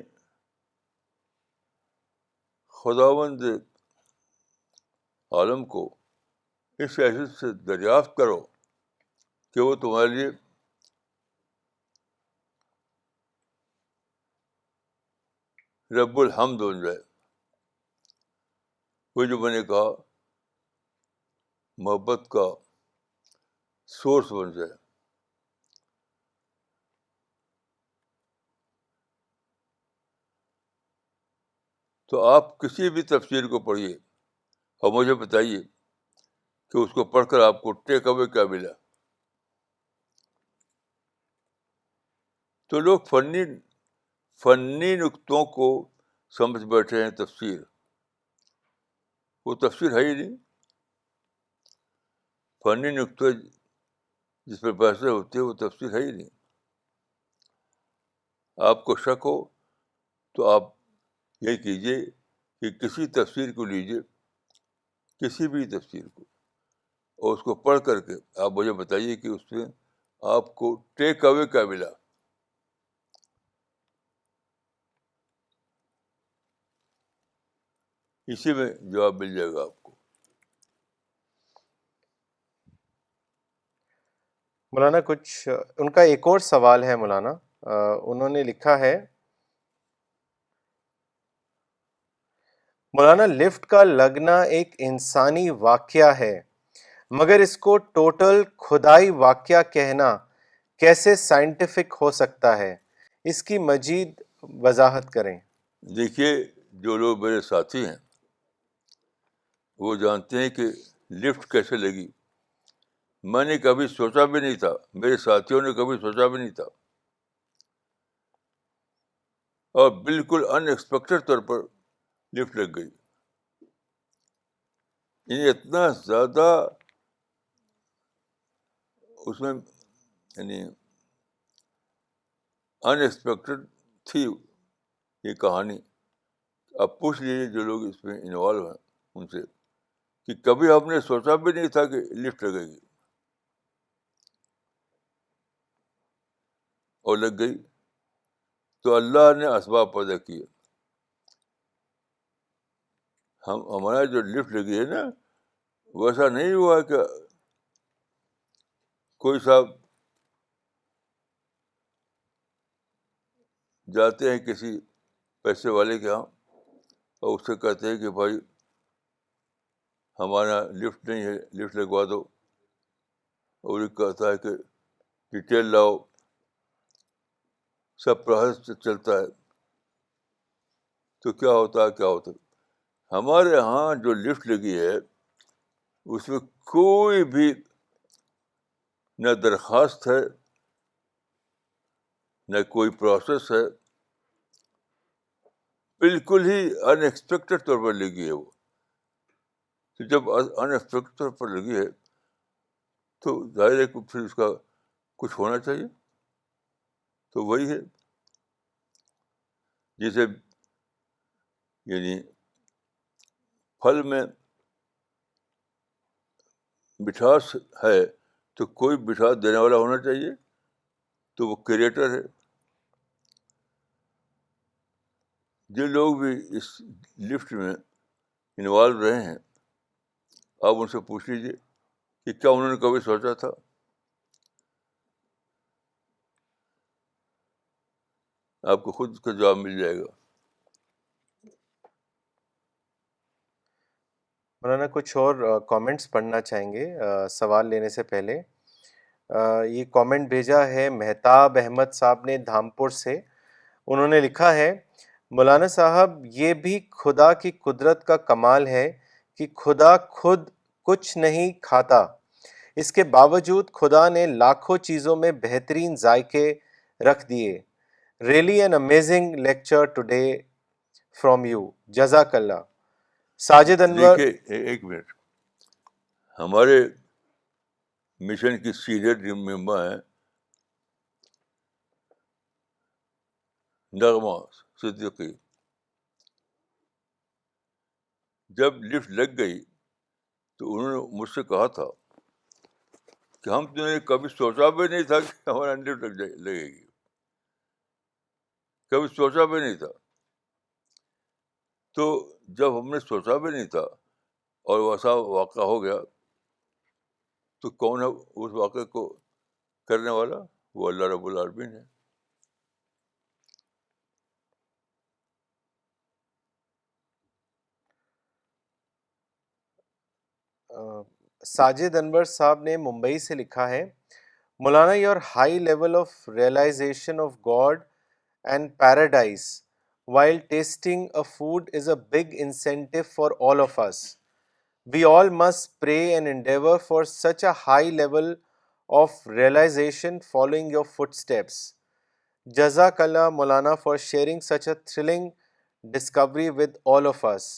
خداوند عالم کو اس حیثیت سے دریافت کرو کہ وہ تمہارے لیے رب الحمد بن جائے. وہ جو میں نے کہا محبت کا سورس بن جائے. تو آپ کسی بھی تفسیر کو پڑھیے اور مجھے بتائیے کہ اس کو پڑھ کر آپ کو ٹیک اوے کیا ملا. تو لوگ فنی نقطوں کو سمجھ بیٹھے ہیں تفسیر. وہ تفسیر ہے ہی نہیں. فنی نقطے جس پر بحثیں ہوتی ہے وہ تفسیر ہے ہی نہیں. آپ کو شک ہو تو آپ یہ کیجیے کہ کسی تفسیر کو لیجیے, کسی بھی تفسیر کو, اور اس کو پڑھ کر کے آپ مجھے بتائیے کہ اس میں آپ کو ٹیک اوے کیا ملا. اسی میں جواب مل جائے گا آپ کو. مولانا کچھ ان کا ایک اور سوال ہے مولانا. انہوں نے لکھا ہے, مولانا لفٹ کا لگنا ایک انسانی واقعہ ہے, مگر اس کو ٹوٹل خدائی واقعہ کہنا کیسے سائنٹیفک ہو سکتا ہے؟ اس کی مزید وضاحت کریں. دیکھیے, جو لوگ میرے ساتھی ہیں وہ جانتے ہیں کہ لفٹ کیسے لگی. میں نے کبھی سوچا بھی نہیں تھا, میرے ساتھیوں نے کبھی سوچا بھی نہیں تھا, اور بالکل ان ایکسپیکٹڈ طور پر لفٹ لگ گئی. یعنی اتنا زیادہ اس میں یعنی ان ایکسپیکٹڈ تھی یہ کہانی. اب پوچھ لیجیے جو لوگ اس میں انوالو ہیں ان سے کہ کبھی ہم نے سوچا بھی نہیں تھا کہ لفٹ لگے گی, اور لگ گئی. تو اللہ نے اسباب پیدا کیے. ہمارا جو لفٹ لگی ہے نا, ویسا نہیں ہوا کہ کوئی صاحب جاتے ہیں کسی پیسے والے کے ہاں اور اس سے کہتے ہیں کہ بھائی ہمارا لفٹ نہیں ہے, لفٹ لگوا دو. اور یہ کہتا ہے کہ ڈیٹیل لاؤ, سب پروسیس چلتا ہے. تو کیا ہوتا ہے ہمارے ہاں جو لفٹ لگی ہے اس میں کوئی بھی نہ درخواست ہے نہ کوئی پروسیس ہے, بالکل ہی ان ایکسپیکٹڈ طور پر لگی ہے وہ. تو جب ان ایکسپیکٹڈ طور پر لگی ہے تو ظاہر ہے کہ پھر اس کا کچھ ہونا چاہیے. تو وہی ہے جیسے یعنی پھل میں مٹھاس ہے تو کوئی مٹھاس دینے والا ہونا چاہیے, تو وہ کریٹر ہے. جو لوگ بھی اس لفٹ میں انوالو رہے ہیں, آپ ان سے پوچھ لیجیے کہ کیا انہوں نے کبھی سوچا تھا. آپ کو خود کا جواب مل جائے گا. مولانا کچھ اور کامنٹس پڑھنا چاہیں گے سوال لینے سے پہلے. یہ کامنٹ بھیجا ہے مہتاب احمد صاحب نے دھامپور سے. انہوں نے لکھا ہے, مولانا صاحب یہ بھی خدا کی قدرت کا کمال ہے کہ خدا خود کچھ نہیں کھاتا, اس کے باوجود خدا نے لاکھوں چیزوں میں بہترین ذائقے رکھ دیے. Really an amazing lecture today from you, جزاک اللہ. ساجد انور. دیکھیے ایک منٹ, ہمارے مشن کی سینئر ممبر ہیں نغمہ صدیقی. جب لفٹ لگ گئی تو انہوں نے مجھ سے کہا تھا کہ ہم تو نے کبھی سوچا بھی نہیں تھا کہ ہمارا لفٹ لگے گی, کبھی سوچا بھی نہیں تھا. تو جب ہم نے سوچا بھی نہیں تھا اور ویسا واقعہ ہو گیا, تو کون ہے اس واقعے کو کرنے والا؟ وہ اللہ رب العالمین ہے. ساجد انور صاحب نے ممبئی سے لکھا ہے, مولانا your high level of realisation of God and paradise while tasting a food is a big incentive for all of us. We all must pray and endeavor for such a high level of realization following your footsteps. Jazakallah Maulana for sharing such a thrilling discovery with all of us.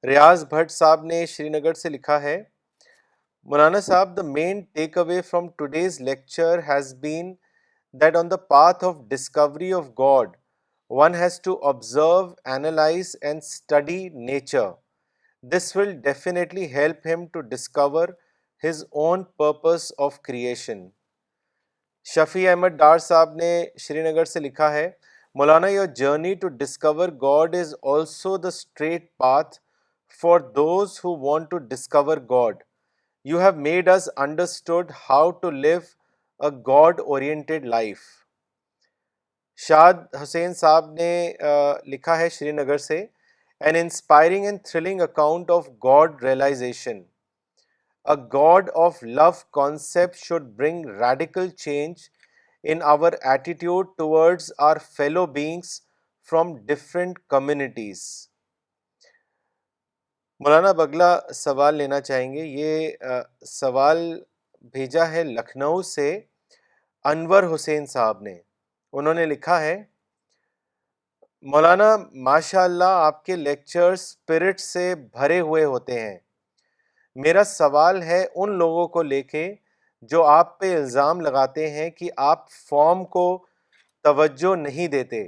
ریاض بھٹ صاحب نے شری نگر سے لکھا ہے, مولانا صاحب the main takeaway from today's lecture has been that on the path of discovery of God, one has to observe, analyze and study nature. This will definitely help him to discover his own purpose of creation. شفیع احمد ڈار صاحب نے شری نگر سے لکھا ہے, مولانا your journey to discover God is also the straight path for those who want to discover God. You have made us understood how to live a God-oriented life. شاد حسین صاحب نے لکھا ہے شری نگر سے, an inspiring and thrilling account of God realization. A God of love concept should bring radical change in our attitude towards our fellow beings from different communities. مولانا بگلا سوال لینا چاہیں گے. یہ سوال بھیجا ہے لکھنؤ سے انور حسین صاحب نے. انہوں نے لکھا ہے, مولانا ماشاء اللہ آپ کے لیکچر اسپرٹ سے بھرے ہوئے ہوتے ہیں. میرا سوال ہے ان لوگوں کو لے کے جو آپ پہ الزام لگاتے ہیں کہ آپ فارم کو توجہ نہیں دیتے.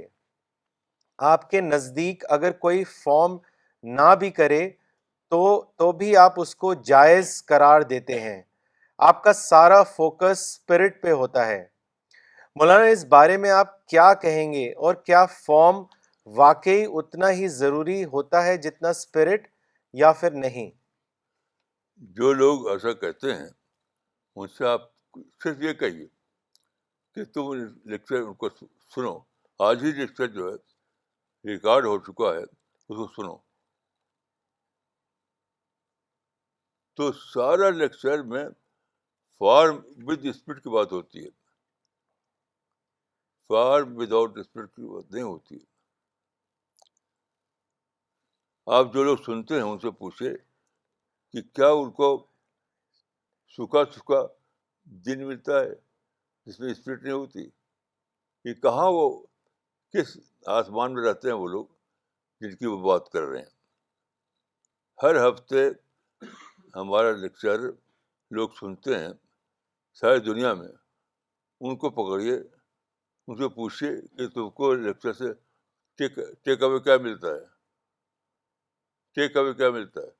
آپ کے نزدیک اگر کوئی فارم نہ بھی کرے تو بھی آپ اس کو جائز قرار دیتے ہیں. آپ کا سارا فوکس اسپرٹ پہ ہوتا ہے. مولانا اس بارے میں آپ کیا کہیں گے, اور کیا فارم واقعی اتنا ہی ضروری ہوتا ہے جتنا اسپرٹ, یا پھر نہیں؟ جو لوگ ایسا کہتے ہیں ان سے آپ صرف یہ کہیے کہ تم لیکچر ان کو سنو. آج ہی لیکچر جو ہے ریکارڈ ہو چکا ہے, اس کو سنو. تو سارا لیکچر میں فارم ود اسپرٹ کی بات ہوتی ہے, فارم وداؤٹ اسپرٹ کی بات نہیں ہوتی ہے. آپ جو لوگ سنتے ہیں ان سے پوچھے کہ کیا ان کو سکھا سکھا دن ملتا ہے جس میں اسپرٹ نہیں ہوتی؟ یہ کہاں وہ کس آسمان میں رہتے ہیں وہ لوگ جن کی وہ بات کر رہے ہیں؟ ہر ہفتے ہمارا لیکچر لوگ سنتے ہیں ساری دنیا میں. ان کو پکڑیے, ان سے پوچھیے کہ تم کو لیکچر سے ٹیک اوے کیا ملتا ہے, ٹیک اوے کیا ملتا ہے.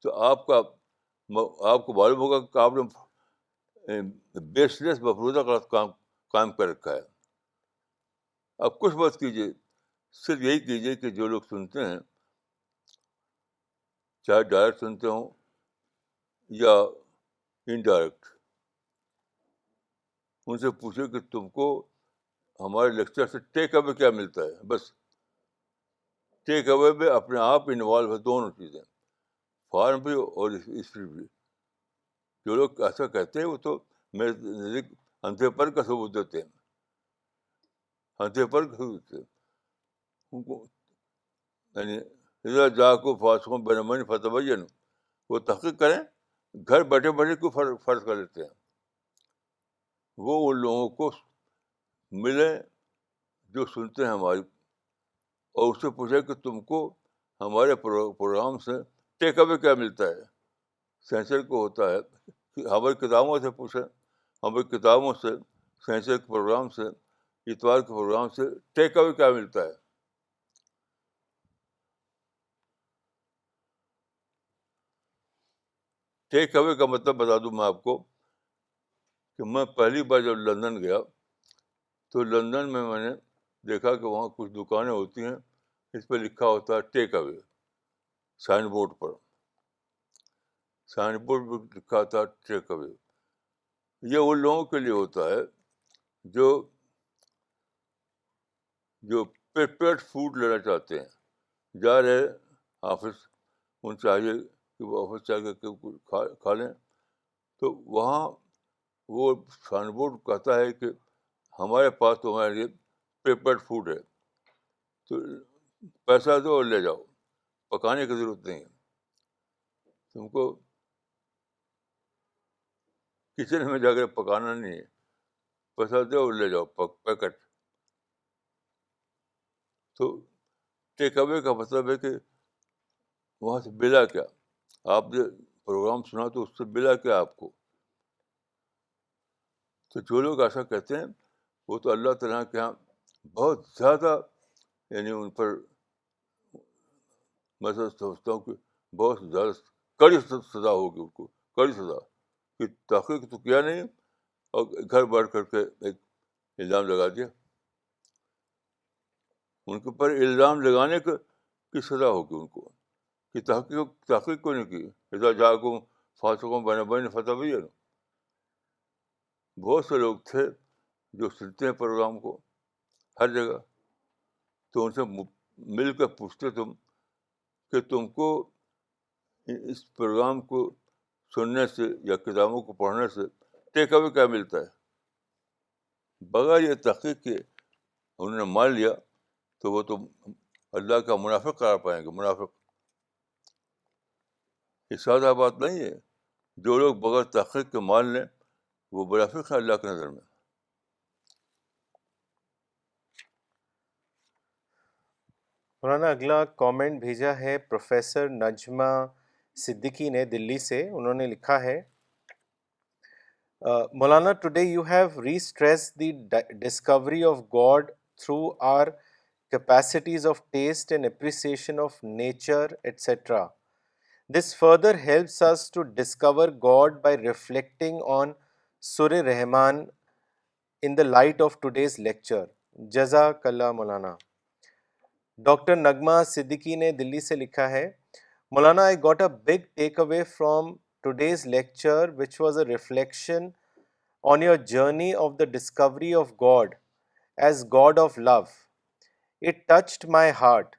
تو آپ کو معلوم ہوگا کہ آپ نے بیس لیس مفروضہ کا کام کر رکھا ہے. آپ کچھ مت کیجیے, صرف یہی کیجیے کہ جو لوگ سنتے ہیں, چاہے ڈائریکٹ سنتے ہوں یا انڈائریکٹ, ان سے پوچھے کہ تم کو ہمارے لیکچر سے ٹیک اوے کیا ملتا ہے. بس ٹیک اوے میں اپنے آپ انوالو ہے دونوں چیزیں, فارم بھی اور اسپرٹ بھی. جو لوگ ایسا کہتے ہیں وہ تو میرے نزدیک اندھے پر کا ثبوت دیتے ہیں, اندھے پر کا ثبوت دیتے ہیں. ان کو یعنی اذا جاءکم فاسق بنبأ فتبینوا, وہ تحقیق کریں, گھر بیٹھے بیٹھے کیوں فرض کر لیتے ہیں. وہ ان لوگوں کو ملیں جو سنتے ہیں ہماری, اور اس سے پوچھے کہ تم کو ہمارے پروگرام سے ٹیک اوے کیا ملتا ہے. سینسر کو ہوتا ہے کہ ہماری کتابوں سے پوچھیں, ہماری کتابوں سے, سینسر کے پروگرام سے, اتوار کے پروگرام سے ٹیک اوے کیا ملتا ہے. ٹیک اوے کا مطلب بتا دوں میں آپ کو کہ میں پہلی بار جب لندن گیا تو لندن میں نے دیکھا کہ وہاں کچھ دکانیں ہوتی ہیں, اس پہ لکھا ہوتا ہے ٹیک اوے, سائن بورڈ پر, سائن بورڈ پر لکھا تھا ٹیک اوے. یہ ان لوگوں کے لیے ہوتا ہے جو پریپیئرڈ فوڈ لینا چاہتے ہیں, جا رہے آفس, ان چاہیے کہ وہ آفس جا کے کچھ کھا لیں, تو وہاں وہ سائن بورڈ کہتا ہے کہ ہمارے پاس تمہارے لیے پریپیئرڈ فوڈ ہے, تو پیسہ دو اور لے جاؤ, پکانے کی ضرورت نہیں ہے, تم کو کچن میں جا کے پکانا نہیں ہے, پیسہ دو اور لے جاؤ پیکٹ. تو ٹیک اوے کا مطلب ہے کہ وہاں سے ملا کیا, آپ نے پروگرام سنا تو اس سے ملا کیا آپ کو. تو جو لوگ ایسا کہتے ہیں وہ تو اللہ تعالیٰ کے یہاں بہت زیادہ, یعنی ان پر میں سمجھتا ہوں کہ بہت زیادہ کڑی سزا ہوگی, ان کو کڑی سزا, کہ تحقیق تو کیا نہیں اور گھر بیٹھ کر کے ایک الزام لگا دیا. ان کے اوپر الزام لگانے کی سزا ہوگی ان کو, کہ تحقیق کو نہیں کی. اذا جاءکم فاسق بنبأ فتبینوا. بہت سے لوگ تھے جو سنتے ہیں پروگرام کو ہر جگہ, تو ان سے مل کر پوچھتے تم کہ تم کو اس پروگرام کو سننے سے یا کتابوں کو پڑھنے سے ٹیک اوے کیا ملتا ہے. بغیر یہ تحقیق کے انہوں نے مان لیا تو وہ تو اللہ کا منافق قرار پائیں گے, منافق. یہ سادہ بات نہیں ہے. جو لوگ بغیر تحقیق کے مان لیں وہ منافق ہے اللہ کی نظر میں. مولانا اگلا کامنٹ بھیجا ہے پروفیسر نجمہ صدیقی نے دلی سے. انہوں نے لکھا ہے, مولانا today you have restressed the discovery of God through our capacities of taste and appreciation of nature, etc. This further helps us to discover God by reflecting on Surah Rahman in the light of today's lecture. Jazakallah Maulana. Doctor نغمہ صدیقی نے دلی سے لکھا ہے, مولانا I got a big takeaway from today's lecture which was a reflection on your journey of the discovery of God as God of love. It touched my heart.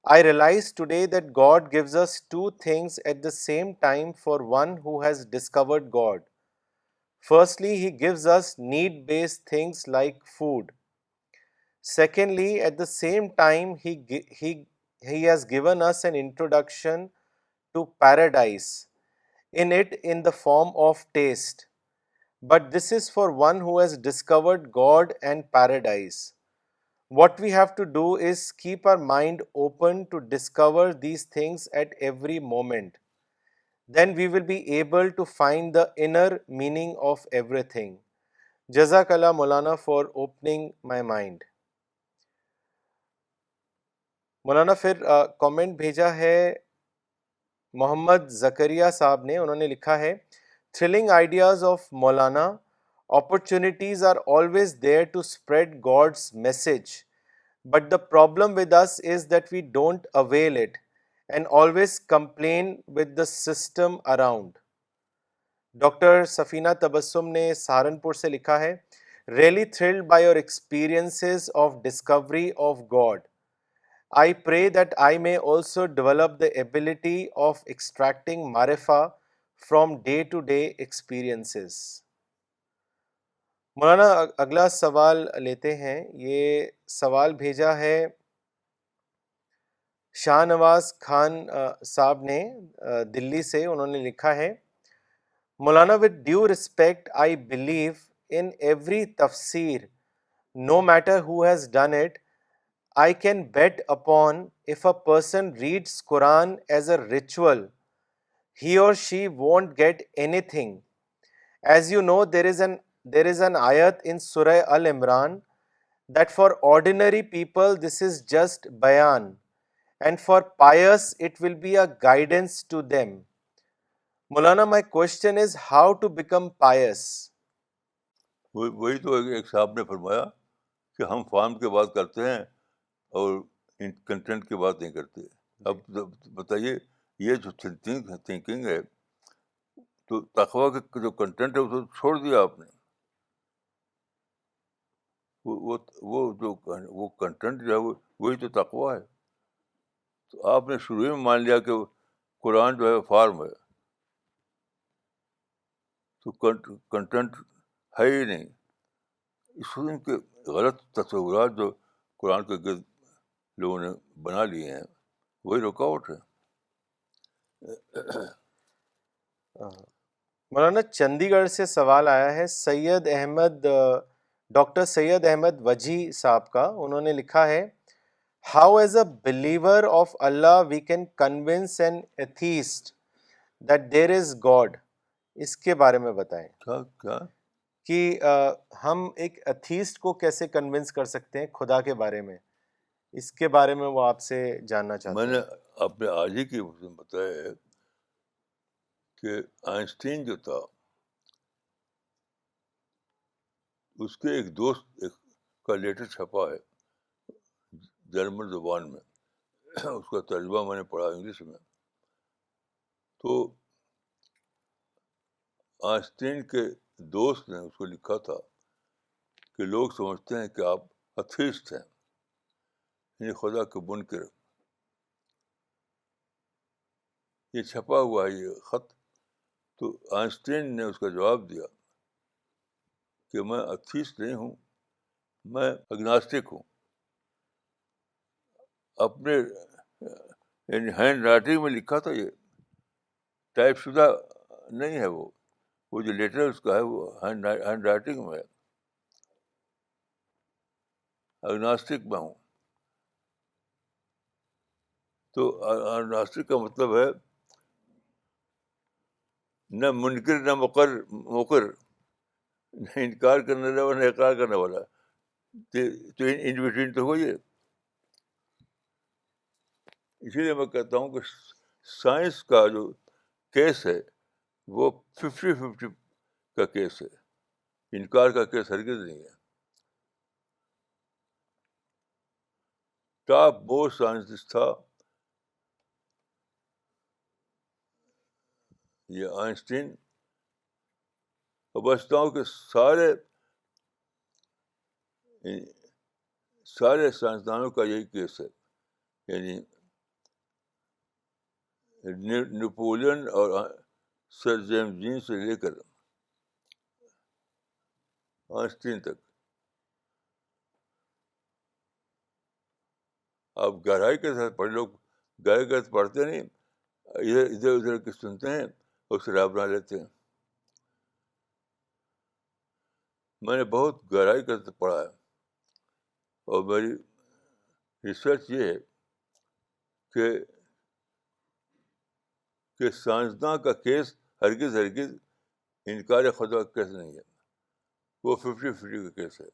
I realized today that God gives us two things at the same time for one who has discovered God. Firstly, He gives us need-based things like food. Secondly, at the same time, He he has given us an introduction to paradise, in the form of taste. But this is for one who has discovered God and paradise. What we have to do is keep our mind open to discover these things at every moment. Then we will be able to find the inner meaning of everything. Jazakallah Maulana for opening my mind. مولانا پھر comment بھیجا ہے محمد زکریہ صاحب نے. انہوں نے لکھا ہے thrilling ideas of Maulana, opportunities are always there to spread God's message, but the problem with us is that we don't avail it and always complain with the system around. Doctor Safina Tabassum نے سہارنپور سے لکھا ہے really thrilled by your experiences of discovery of God. I pray that I may also develop the ability of extracting marifa from day-to-day experiences. مولانا اگلا سوال لیتے ہیں. یہ سوال بھیجا ہے شاہ نواز خان صاحب نے دلی سے. انہوں نے لکھا ہے مولانا with due respect I believe in every tafsir, no matter who has done it. I can bet upon if a person reads Quran as a ritual, he or she won't get anything. As you know, there is an ayat in Surah Al-Imran that for ordinary people this is just bayan, and for pious it will be a guidance to them. Maulana, my question is how to become pious? وہی تو ایک صاحب نے فرمایا کہ ہم form کی بات کرتے ہیں اور کنٹینٹ کی بات نہیں کرتے. اب بتائیے یہ جو تھنکنگ ہے تو تقویٰ کا جو کنٹینٹ ہے اس کو چھوڑ دیا آپ نے. وہ کنٹینٹ جو ہے وہی تو تقویٰ ہے. تو آپ نے شروع میں مان لیا کہ قرآن جو ہے فارم ہے, تو کنٹینٹ ہے ہی نہیں. اس قسم کے غلط تصورات جو قرآن کے گرد لوگوں نے بنا لیے ہیں وہی رکاوٹ ہے. مولانا چندی گڑھ سے سوال آیا ہے ڈاکٹر سید احمد وجی صاحب کا. انہوں نے لکھا ہے how as a believer of Allah we can convince an atheist that there is God. اس کے بارے میں بتائیں کیا کہ ہم ایک ایتھیسٹ کو کیسے کنونس کر سکتے ہیں خدا کے بارے میں. اس کے بارے میں وہ آپ سے جاننا چاہتے میں ہیں. نے اپنے آج ہی کی بتایا ہے کہ آئنسٹین جو تھا اس کے ایک دوست کا لیٹر چھپا ہے جرمن زبان میں. اس کا ترجمہ میں نے پڑھا انگلش میں. تو آئنسٹین کے دوست نے اس کو لکھا تھا کہ لوگ سمجھتے ہیں کہ آپ ایتھیسٹ ہیں, یعنی خدا کے منکر. یہ چھپا ہوا ہے یہ خط. تو آئنسٹین نے اس کا جواب دیا کہ میں ایتھیسٹ نہیں ہوں, میں اگناسٹک ہوں. اپنے یعنی ہینڈ رائٹنگ میں لکھا تھا, یہ ٹائپ شدہ نہیں ہے. وہ جو لیٹر اس کا ہے وہ ہینڈ رائٹنگ میں ہے. اگناسٹک میں ہوں. تو اگناسٹک کا مطلب ہے نہ منکر نہ مقر, نہ انکار کرنے والا نہ اقرار کرنے والا. تو ان بٹوین تو ہوئی ہے. اسی لیے میں کہتا ہوں کہ سائنس کا جو کیس ہے وہ 50-50 کا کیس ہے, انکار کا کیس ہرگز نہیں ہے. ٹاپ موسٹ سائنسسٹ تھا یہ آئنسٹین. اور بچتا ہوں کہ سارے سائنسدانوں کا یہی کیس ہے. یعنی نیپولین اور سر جیمز جین سے لے کر آئنسٹین تک آپ گہرائی کے ساتھ پڑھ، لوگ گہرائی کے ساتھ پڑھتے نہیں، ادھر ادھر ادھر کے سنتے ہیں اور شراب بنا لیتے ہیں. میں نے بہت گہرائی کے ساتھ پڑھا ہے، اور میری ریسرچ یہ ہے کہ سائنسداں کا کیس ہرگز ہرگز انکار خدا کا کیس نہیں ہے، وہ 50-50 کا کیس ہے.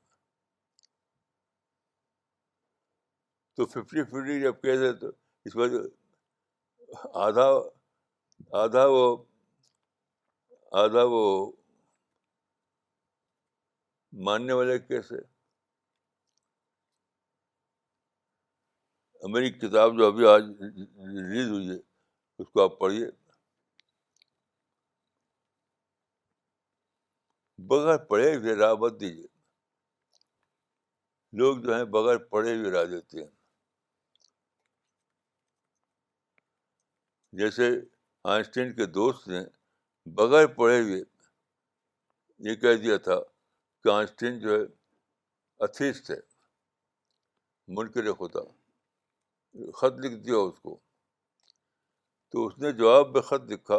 تو 50-50 جب کیس ہے تو اس میں آدھا آدھا وہ آدھا وہ ماننے والے کیس ہے. میری کتاب جو ابھی آج ریلیز ہوئی ہے اس کو آپ پڑھیے. بغیر پڑھے ہوئے راہ مت دیجیے. لوگ جو ہیں بغیر پڑھے ہوئے راہ دیتے ہیں. جیسے آئنسٹین کے دوست نے بغیر پڑھے ہوئے یہ کہہ دیا تھا کہ آئنسٹین جو ہے ایتھیسٹ ہے، منکر خدا. خط لکھ دیا اس کو، تو اس نے جواب میں خط لکھا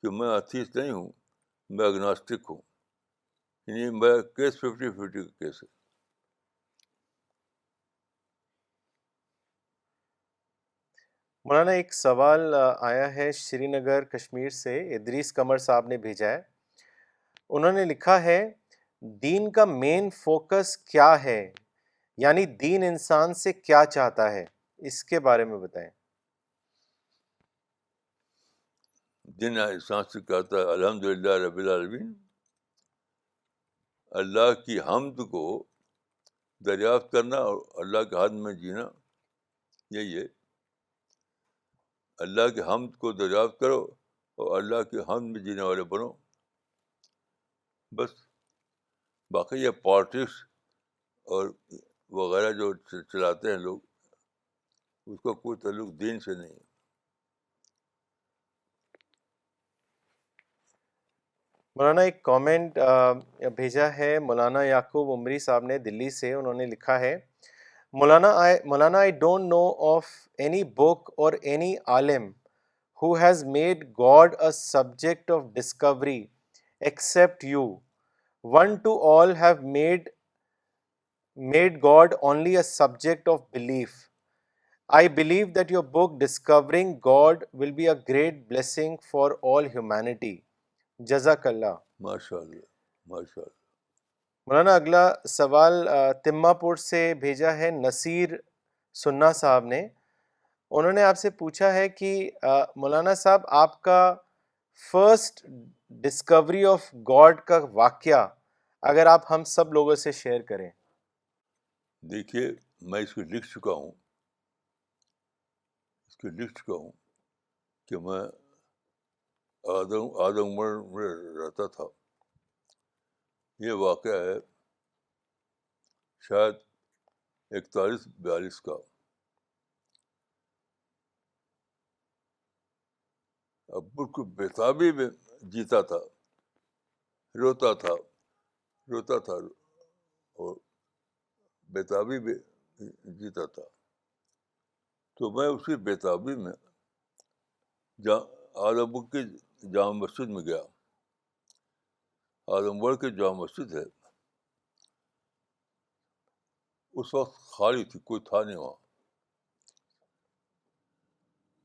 کہ میں ایتھیسٹ نہیں ہوں، میں اگناسٹک ہوں. یعنی میرا کیس 50-50 کا کیس ہے. مولانا ایک سوال آیا ہے شری نگر کشمیر سے، ادریس قمر صاحب نے بھیجا ہے. انہوں نے لکھا ہے دین کا مین فوکس کیا ہے، یعنی دین انسان سے کیا چاہتا ہے، اس کے بارے میں بتائیں. دن انسان سے کہتا ہے الحمدللہ رب العالمین، اللہ کی حمد کو دریافت کرنا اور اللہ کے حد میں جینا. یہی ہے، اللہ کے حمد کو دریافت کرو اور اللہ کے حمد میں جینے والے بنو. بس باقی یہ پالٹکس اور وغیرہ جو چلاتے ہیں لوگ، اس کا کوئی تعلق دین سے نہیں ہے. مولانا ایک کامنٹ بھیجا ہے مولانا یعقوب عمری صاحب نے دلی سے. انہوں نے لکھا ہے مولانا I don't know of any book or any alim who has made God a subject of discovery except you. One to all have made God only a subject of belief. I believe that your book Discovering God will be a great blessing for all humanity. Jazakallah. ماشاء اللہ، ماشاء اللہ. مولانا اگلا سوال تمہ پور سے بھیجا ہے نصیر سننا صاحب نے. انہوں نے آپ سے پوچھا ہے کہ مولانا صاحب آپ کا فرسٹ ڈسکوری آف گاڈ کا واقعہ اگر آپ ہم سب لوگوں سے شیئر کریں. دیکھیے میں اس کو لکھ چکا ہوں کہ میں آدم میں رہتا تھا. یہ واقعہ ہے شاید 41-42 کا. اب بالکل بےتابی میں جیتا تھا، روتا تھا اور بےتابی میں جیتا تھا. تو میں اسی بےتابی میں آدم کی جامع مسجد میں گیا. آدم گڑھ کی جامع مسجد ہے، اس وقت خالی تھی، کوئی تھا نہیں وہاں.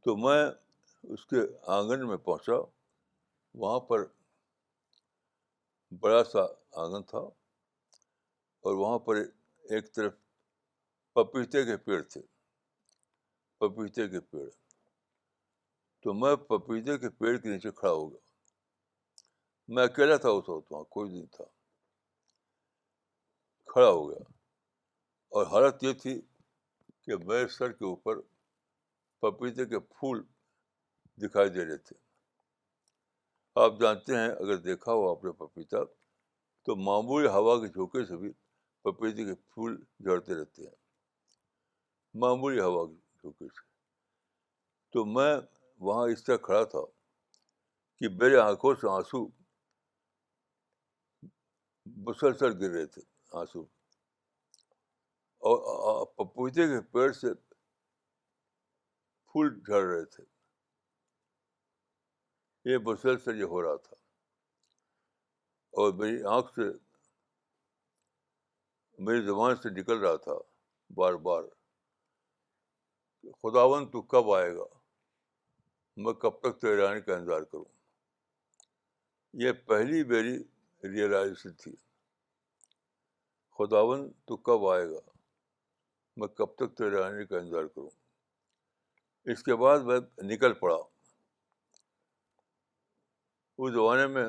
تو میں اس کے آنگن میں پہنچا. وہاں پر بڑا سا آنگن تھا اور وہاں پر ایک طرف پپیتے کے پیڑ تھے، پپیتے کے پیڑ. تو میں پپیتے کے پیڑ کے نیچے کھڑا ہو گیا. میں اکیلا تھا اس وقت، وہاں کوئی نہیں تھا. کھڑا ہو گیا اور حالت یہ تھی کہ میرے سر کے اوپر پپیتے کے پھول دکھائی دے رہے تھے. آپ جانتے ہیں، اگر دیکھا ہو آپ نے پپیتا، تو معمولی ہوا کے جھونکے سے بھی پپیتے کے پھول جھڑتے رہتے ہیں، معمولی ہوا کے جھونکے سے. تو میں وہاں اس طرح کھڑا تھا کہ میرے آنکھوں سے آنسو مسلسل گر رہے تھے، آنسو. اور پپیتے کے پیڑ سے پھول جھڑ رہے تھے. یہ مسلسل یہ ہو رہا تھا, اور میری آنکھ سے, میری زبان سے نکل رہا تھا بار بار, خداوند تو کب آئے گا, میں کب تک تیرے آنے کا انتظار کروں. یہ پہلی میری ریئلائزیشن تھی, خداوند تو کب آئے گا, میں کب تک تیرے آنے کا انتظار کروں. اس کے بعد میں نکل پڑا. اس زمانے میں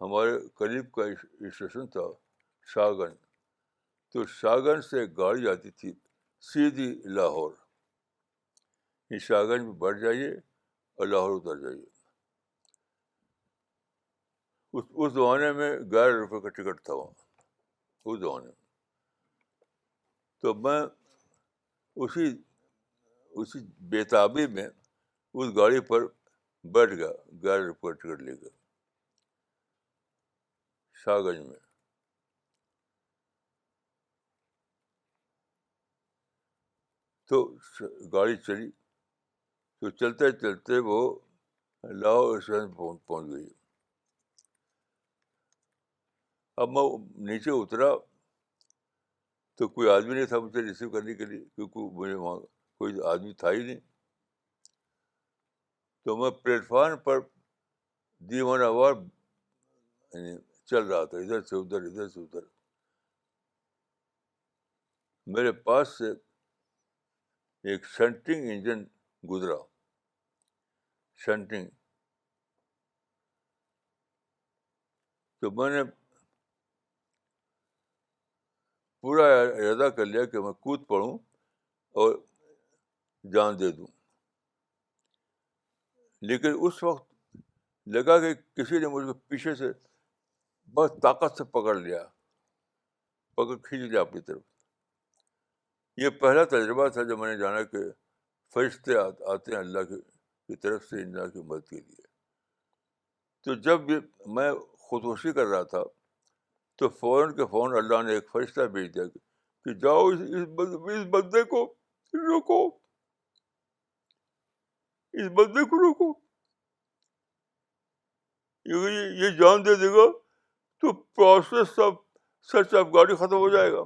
ہمارے قریب کا اسٹیشن تھا شاہ گنج. تو شاہ گنج سے ایک گاڑی آتی تھی سیدھی لاہور. یہ شاہ گنج میں بیٹھ جائیے اور لاہور اتر جائیے. اس زمانے میں 11 روپے کا ٹکٹ تھا وہاں, اس زمانے میں. تو میں اسی بےتابی میں اس گاڑی پر بیٹھ گیا 11 روپے کا ٹکٹ لے کر شاہ گنج میں. تو گاڑی چلی, تو چلتے چلتے وہ لاہور اسٹیشن پہنچ گئی. اب میں نیچے اترا تو کوئی آدمی نہیں تھا مجھے ریسیو کرنے کے لیے, کیونکہ مجھے وہاں کوئی آدمی تھا ہی نہیں. تو میں پلیٹ فارم پر دیوانہ وار یعنی چل رہا تھا, ادھر سے ادھر ادھر سے ادھر. میرے پاس سے ایک شنٹنگ انجن گزرا, شنٹنگ. تو میں نے پورا ارادہ کر لیا کہ میں کود پڑوں اور جان دے دوں. لیکن اس وقت لگا کہ کسی نے مجھ کو پیچھے سے بہت طاقت سے پکڑ لیا, پکڑ کھینچ لیا اپنی طرف. یہ پہلا تجربہ تھا جب میں نے جانا کہ فرشتے آتے ہیں اللہ کی طرف سے اللہ کی مدد کے لیے. تو جب بھی میں خودکشی کر رہا تھا تو فوراً کے فوراً اللہ نے ایک فرشتہ بھیج دیا کہ جاؤ اس بندے کو روکو, اس بندے کو روکو, یہ جان دے دے گا تو پروسیس سب سچ آف گاڑی ختم ہو جائے گا.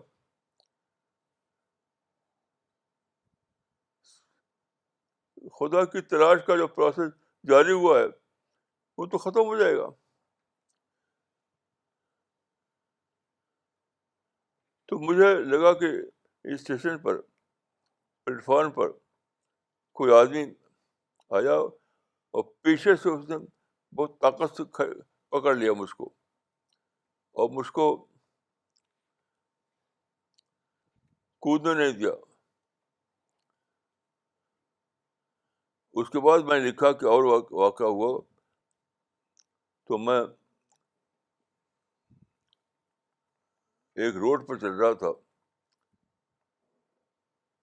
خدا کی تلاش کا جو پروسیس جاری ہوا ہے وہ تو ختم ہو جائے گا. تو مجھے لگا کہ اسٹیشن پر, پلیٹ فارم پر کوئی آدمی آیا اور پیچھے سے اس نے بہت طاقت سے پکڑ لیا مجھ کو, اور مجھ کو کودنے نہیں دیا. اس کے بعد میں نے لکھا کہ اور واقعہ ہوا. تو میں ایک روڈ پر چل رہا تھا,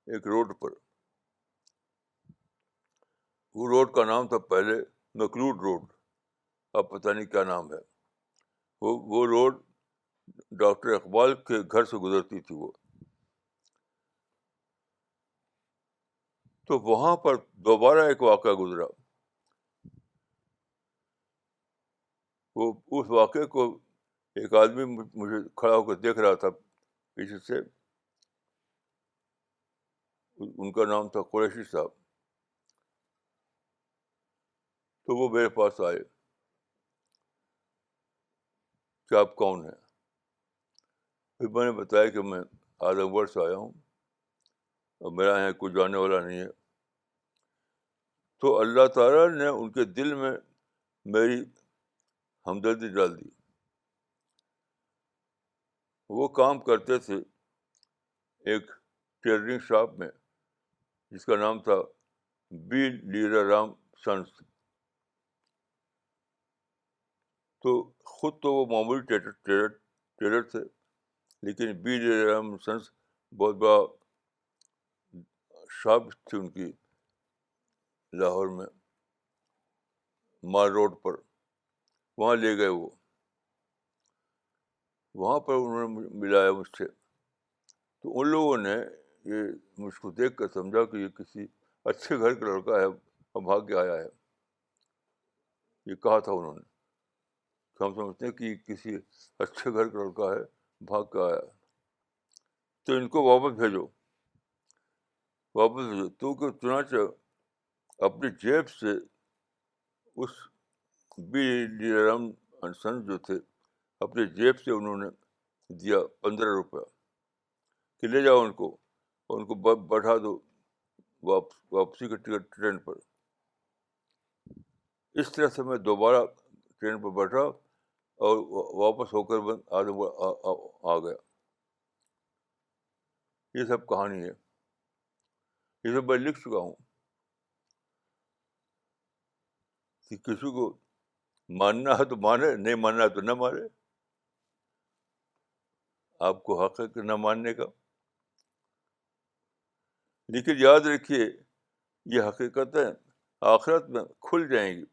ایک روڈ پر, وہ روڈ کا نام تھا پہلے مکلوڈ روڈ, اب پتہ نہیں کیا نام ہے. وہ روڈ ڈاکٹر اقبال کے گھر سے گزرتی تھی وہ. تو وہاں پر دوبارہ ایک واقعہ گزرا. وہ اس واقعے کو ایک آدمی مجھے کھڑا ہو کر دیکھ رہا تھا پیچھے سے, ان کا نام تھا قریشی صاحب. تو وہ میرے پاس آئے کہ آپ کون ہیں. پھر میں نے بتایا کہ میں اعظم گڑھ سے آیا ہوں اور میرا یہاں کوئی جانے والا نہیں ہے. تو اللہ تعالیٰ نے ان کے دل میں میری ہمدردی ڈال دی. وہ کام کرتے تھے ایک ٹیلرنگ شاپ میں جس کا نام تھا بی لیلا رام سنس. تو خود تو وہ معمولی ٹیلر تھے, لیکن بی لیلا رام سنس بہت بڑا شاپ تھی ان کی لاہور میں, مال روڈ پر. وہاں لے گئے وہ, وہاں پر انہوں نے ملایا مجھ سے تو ان لوگوں نے یہ مجھ کو دیکھ کر سمجھا کہ یہ کسی اچھے گھر کا لڑکا ہے اور بھاگ کے آیا ہے. یہ کہا تھا انہوں نے کہ ہم سمجھتے ہیں کہ یہ کسی اچھے گھر کا لڑکا ہے, بھاگ کے آیا ہے, تو ان کو واپس بھیجو. تو کہ چنانچہ اپنی جیب سے اس سن جو تھے اپنی جیب سے انہوں نے دیا 15 روپیہ کہ لے جاؤ ان کو, اور ان کو بٹھا دو واپسی کے ٹرین پر. اس طرح سے میں دوبارہ ٹرین پر بیٹھا اور واپس ہو کر آ گیا. یہ سب کہانی ہے, یہ سب میں لکھ چکا ہوں کہ کسی کو ماننا ہے تو مانے, نہیں ماننا ہے تو نہ مانے. آپ کو حق ہے کہ نہ ماننے کا, لیکن یاد رکھیے یہ حقیقتیں آخرت میں کھل جائیں گی.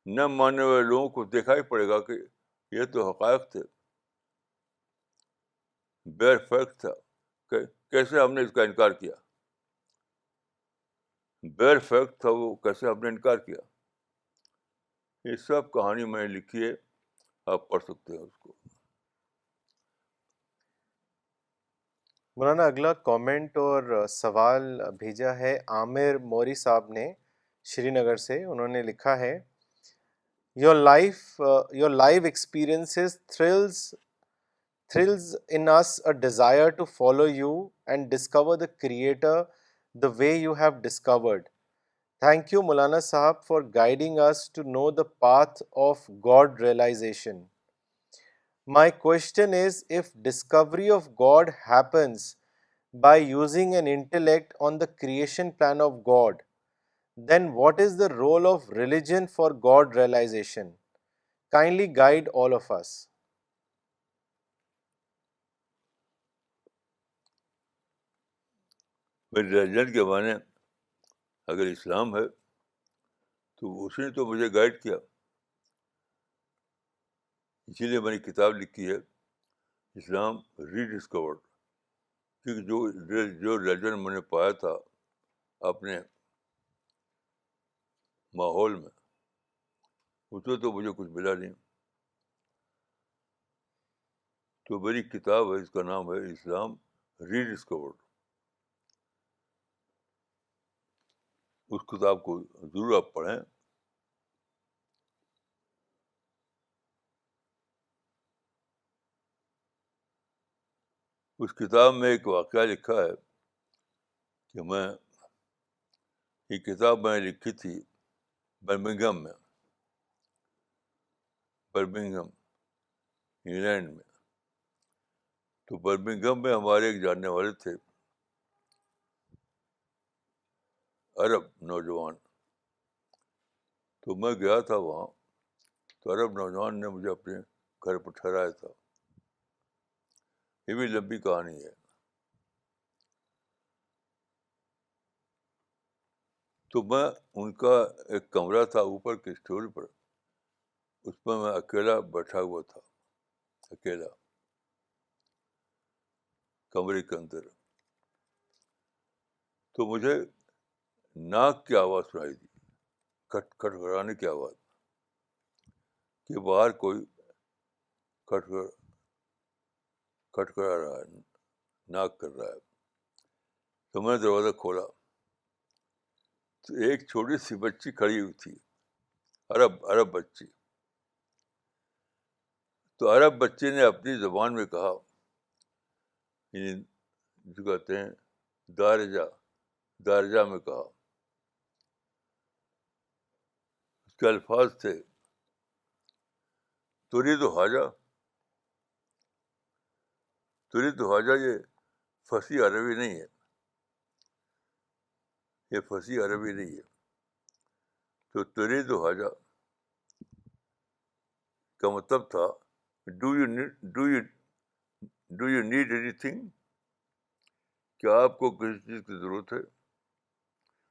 نہ ماننے والے لوگوں کو دکھائی پڑے گا کہ یہ تو حقائق تھے, بیر فیکٹ تھا, کیسے ہم نے اس کا انکار کیا. بیر فیکٹ تھا وہ, کیسے ہم نے انکار کیا. یہ سب کہانی میں نے لکھی ہے, آپ پڑھ سکتے ہیں اس کو. مولانا اگلا کامنٹ اور سوال بھیجا ہے عامر موری صاحب نے شری نگر سے. انہوں نے لکھا ہے your life experiences thrills in us a desire to follow you and discover the creator the way you have discovered. Thank you Maulana Sahab for guiding us to know the path of God realization. My question is, if discovery of God happens by using an intellect on the creation plan of God, then what is the role of religion for God realization? Kindly guide all of us. میری religion کے معنی اگر اسلام ہے تو اسی نے تو مجھے گائیڈ کیا. اسی لیے میں نے کتاب لکھی ہے اسلام ری ڈسکورڈ, کیونکہ جو ریلیجن میں نے پایا تھا اپنے ماحول میں, اس میں تو مجھے کچھ ملا نہیں. تو میری کتاب ہے, اس کا نام ہے اسلام ری ڈسکورڈ. اس کتاب کو ضرور آپ پڑھیں. اس کتاب میں ایک واقعہ لکھا ہے کہ یہ کتاب میں نے لکھی تھی برمنگھم انگلینڈ میں. تو برمنگھم میں ہمارے ایک جاننے والے تھے, عرب نوجوان. تو میں گیا تھا وہاں, تو عرب نوجوان نے مجھے اپنے گھر پر ٹھہرایا تھا. یہ بھی لمبی کہانی ہے. تو میں ان کا ایک کمرہ تھا اوپر کے اسٹور پر, اس میں اکیلا بیٹھا ہوا تھا, اکیلا کمرے کے اندر. تو مجھے ناک کی آواز سنائی دی, کھٹکھٹانے کی آواز, کہ باہر کوئی کھٹکھٹا رہا ہے, ناک کر رہا ہے. تو میں نے دروازہ کھولا تو ایک چھوٹی سی بچی کھڑی ہوئی تھی, عرب بچی. تو عرب بچے نے اپنی زبان میں کہا, یعنی جو کہتے ہیں دارجہ میں کہا. اس کے الفاظ تھے تريد حاجہ. یہ فصیح عربی نہیں ہے, یہ فصیح عربی نہیں ہے. تو تريد حاجہ کا مطلب تھا do you need any thing, کیا آپ کو کسی چیز کی ضرورت ہے.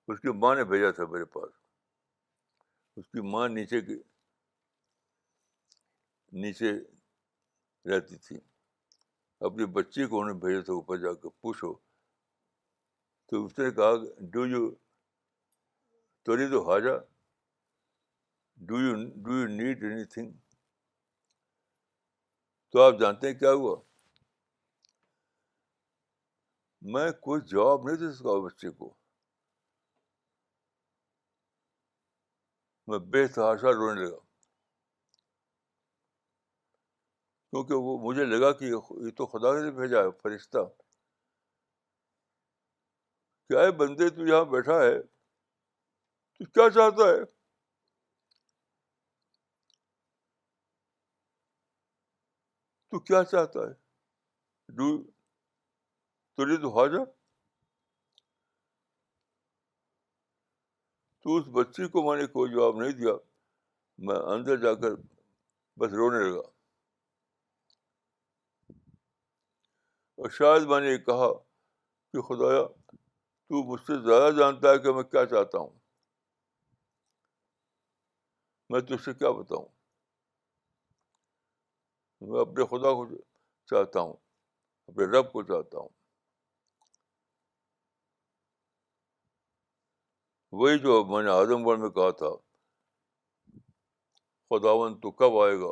اس کی ماں نے بھیجا تھا میرے پاس. اس کی ماں نیچے رہتی تھی, اپنی بچی کو انہوں نے بھیجا تھا اوپر جا کے پوچھو. تو اس نے کہا ڈو یو تريد حاجہ, do you need anything. تو آپ جانتے ہیں کیا ہوا؟ میں کوئی جواب نہیں دے سکا بچے کو. میں بے تحاشا رونے لگا, کیونکہ وہ مجھے لگا کہ یہ تو خدا نے بھیجا ہے فرشتہ. کیا ہے بندے, تو یہاں بیٹھا ہے, تو کیا چاہتا ہے؟ تو کیا چاہتا ہے؟ ڈو تريد حاجہ. تو اس بچی کو میں نے کوئی جواب نہیں دیا. میں اندر جا کر بس رونے لگا. اور شاید میں نے یہ کہا کہ خدایا تو مجھ سے زیادہ جانتا ہے کہ میں کیا چاہتا ہوں. میں تجھ سے کیا بتاؤں. میں اپنے خدا کو چاہتا ہوں, اپنے رب کو چاہتا ہوں. وہی جو میں نے اعظم گڑھ میں کہا تھا, خداوند تو کب آئے گا,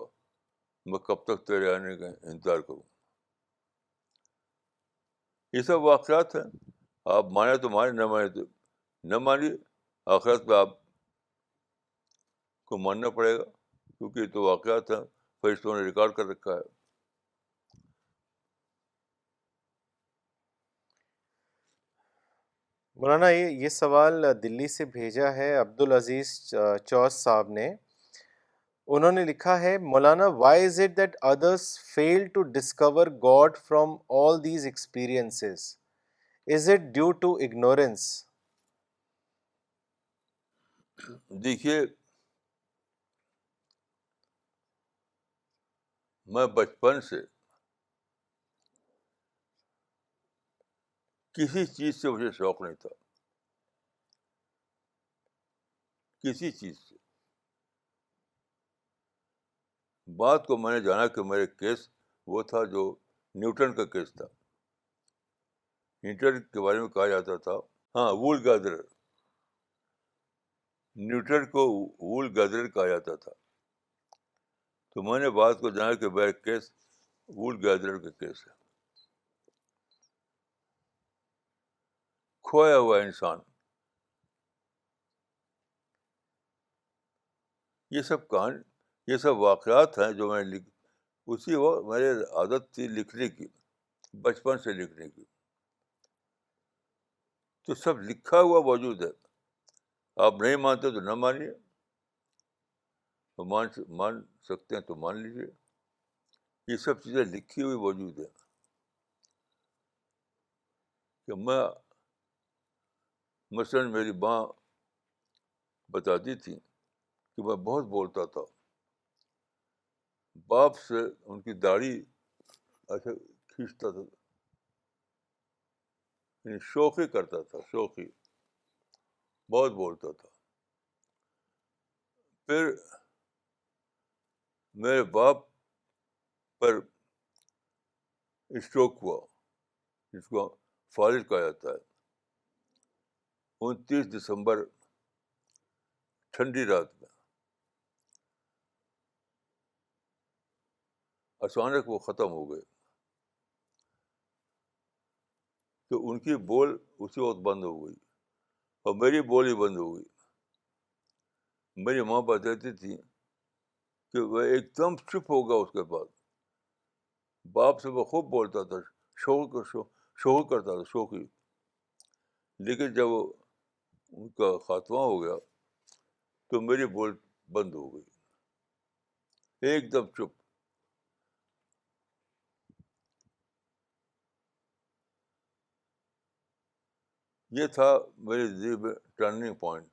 میں کب تک تیرے آنے کا انتظار کروں. یہ سب واقعات ہیں. آپ مانے تو مانے, نہ مانے تو نہ مانیے. آخرت میں آپ کو ماننا پڑے گا, کیونکہ یہ تو واقعات ہیں, فرشتوں نے ریکارڈ کر رکھا ہے. مولانا یہ سوال دلی سے بھیجا ہے عبدالعزیز چوس صاحب نے. انہوں نے لکھا ہے, مولانا why is it that others fail to discover God from all these experiences, is it due to ignorance? دیکھیے, میں بچپن سے کسی چیز سے مجھے شوق نہیں تھا, کسی چیز سے. بات کو میں نے جانا کہ میرے کیس وہ تھا جو نیوٹن کا کیس تھا. نیوٹن کے بارے میں کہا جاتا تھا, ہاں, وول گیدرر. نیوٹن کو وول گیدرر کہا جاتا تھا. تو میں نے بات کو جانا کہ میرا کیس وول گیدرر کا کیس ہے. کھویا ہوا انسان. یہ سب کہانی, یہ سب واقعات ہیں جو میں نے اسی وقت میرے عادت تھی لکھنے کی, بچپن سے لکھنے کی. تو سب لکھا ہوا موجود ہے. آپ نہیں مانتے تو نہ مانیے, مان سکتے ہیں تو مان لیجیے. یہ سب چیزیں لکھی ہوئی موجود ہیں. کہ میں مثلاً میری ماں بتاتی تھی کہ میں بہت بولتا تھا. باپ سے ان کی داڑھی ایسے کھینچتا تھا, یعنی شوخی کرتا تھا, شوخی, بہت بولتا تھا. پھر میرے باپ پر اسٹروک ہوا, جس کو فالج کہا جاتا ہے. 29 دسمبر ٹھنڈی رات میں اچانک وہ ختم ہو گئے. تو ان کی بول اسی وقت بند ہو گئی, اور میری بول ہی بند ہو گئی. میری ماں بتاتی تھی کہ وہ ایک دم چپ ہو گیا. اس کے بعد باپ سے وہ خوب بولتا تھا, شوق کرتا تھا, شوخی. لیکن جب ان کا خاتمہ ہو گیا تو میری بول بند ہو گئی, ایک دم چپ. یہ تھا میری زندگی میں ٹرننگ پوائنٹ.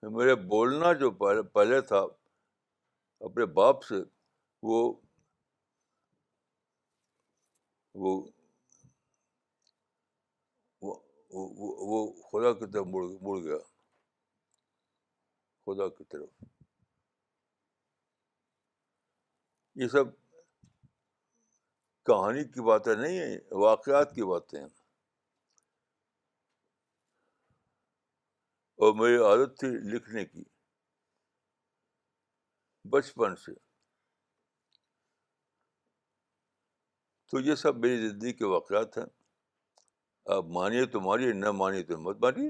میرے بولنا جو پہلے تھا اپنے باپ سے, وہ وہ وہ خدا کی طرف مڑ گیا, خدا کی طرف. یہ سب کہانی کی باتیں نہیں ہیں، واقعات کی باتیں ہیں. اور میری عادت تھی لکھنے کی بچپن سے. تو یہ سب میری زندگی کے واقعات ہیں. آپ مانیے تو مانیے، نہ مانیے تو مت مانیے.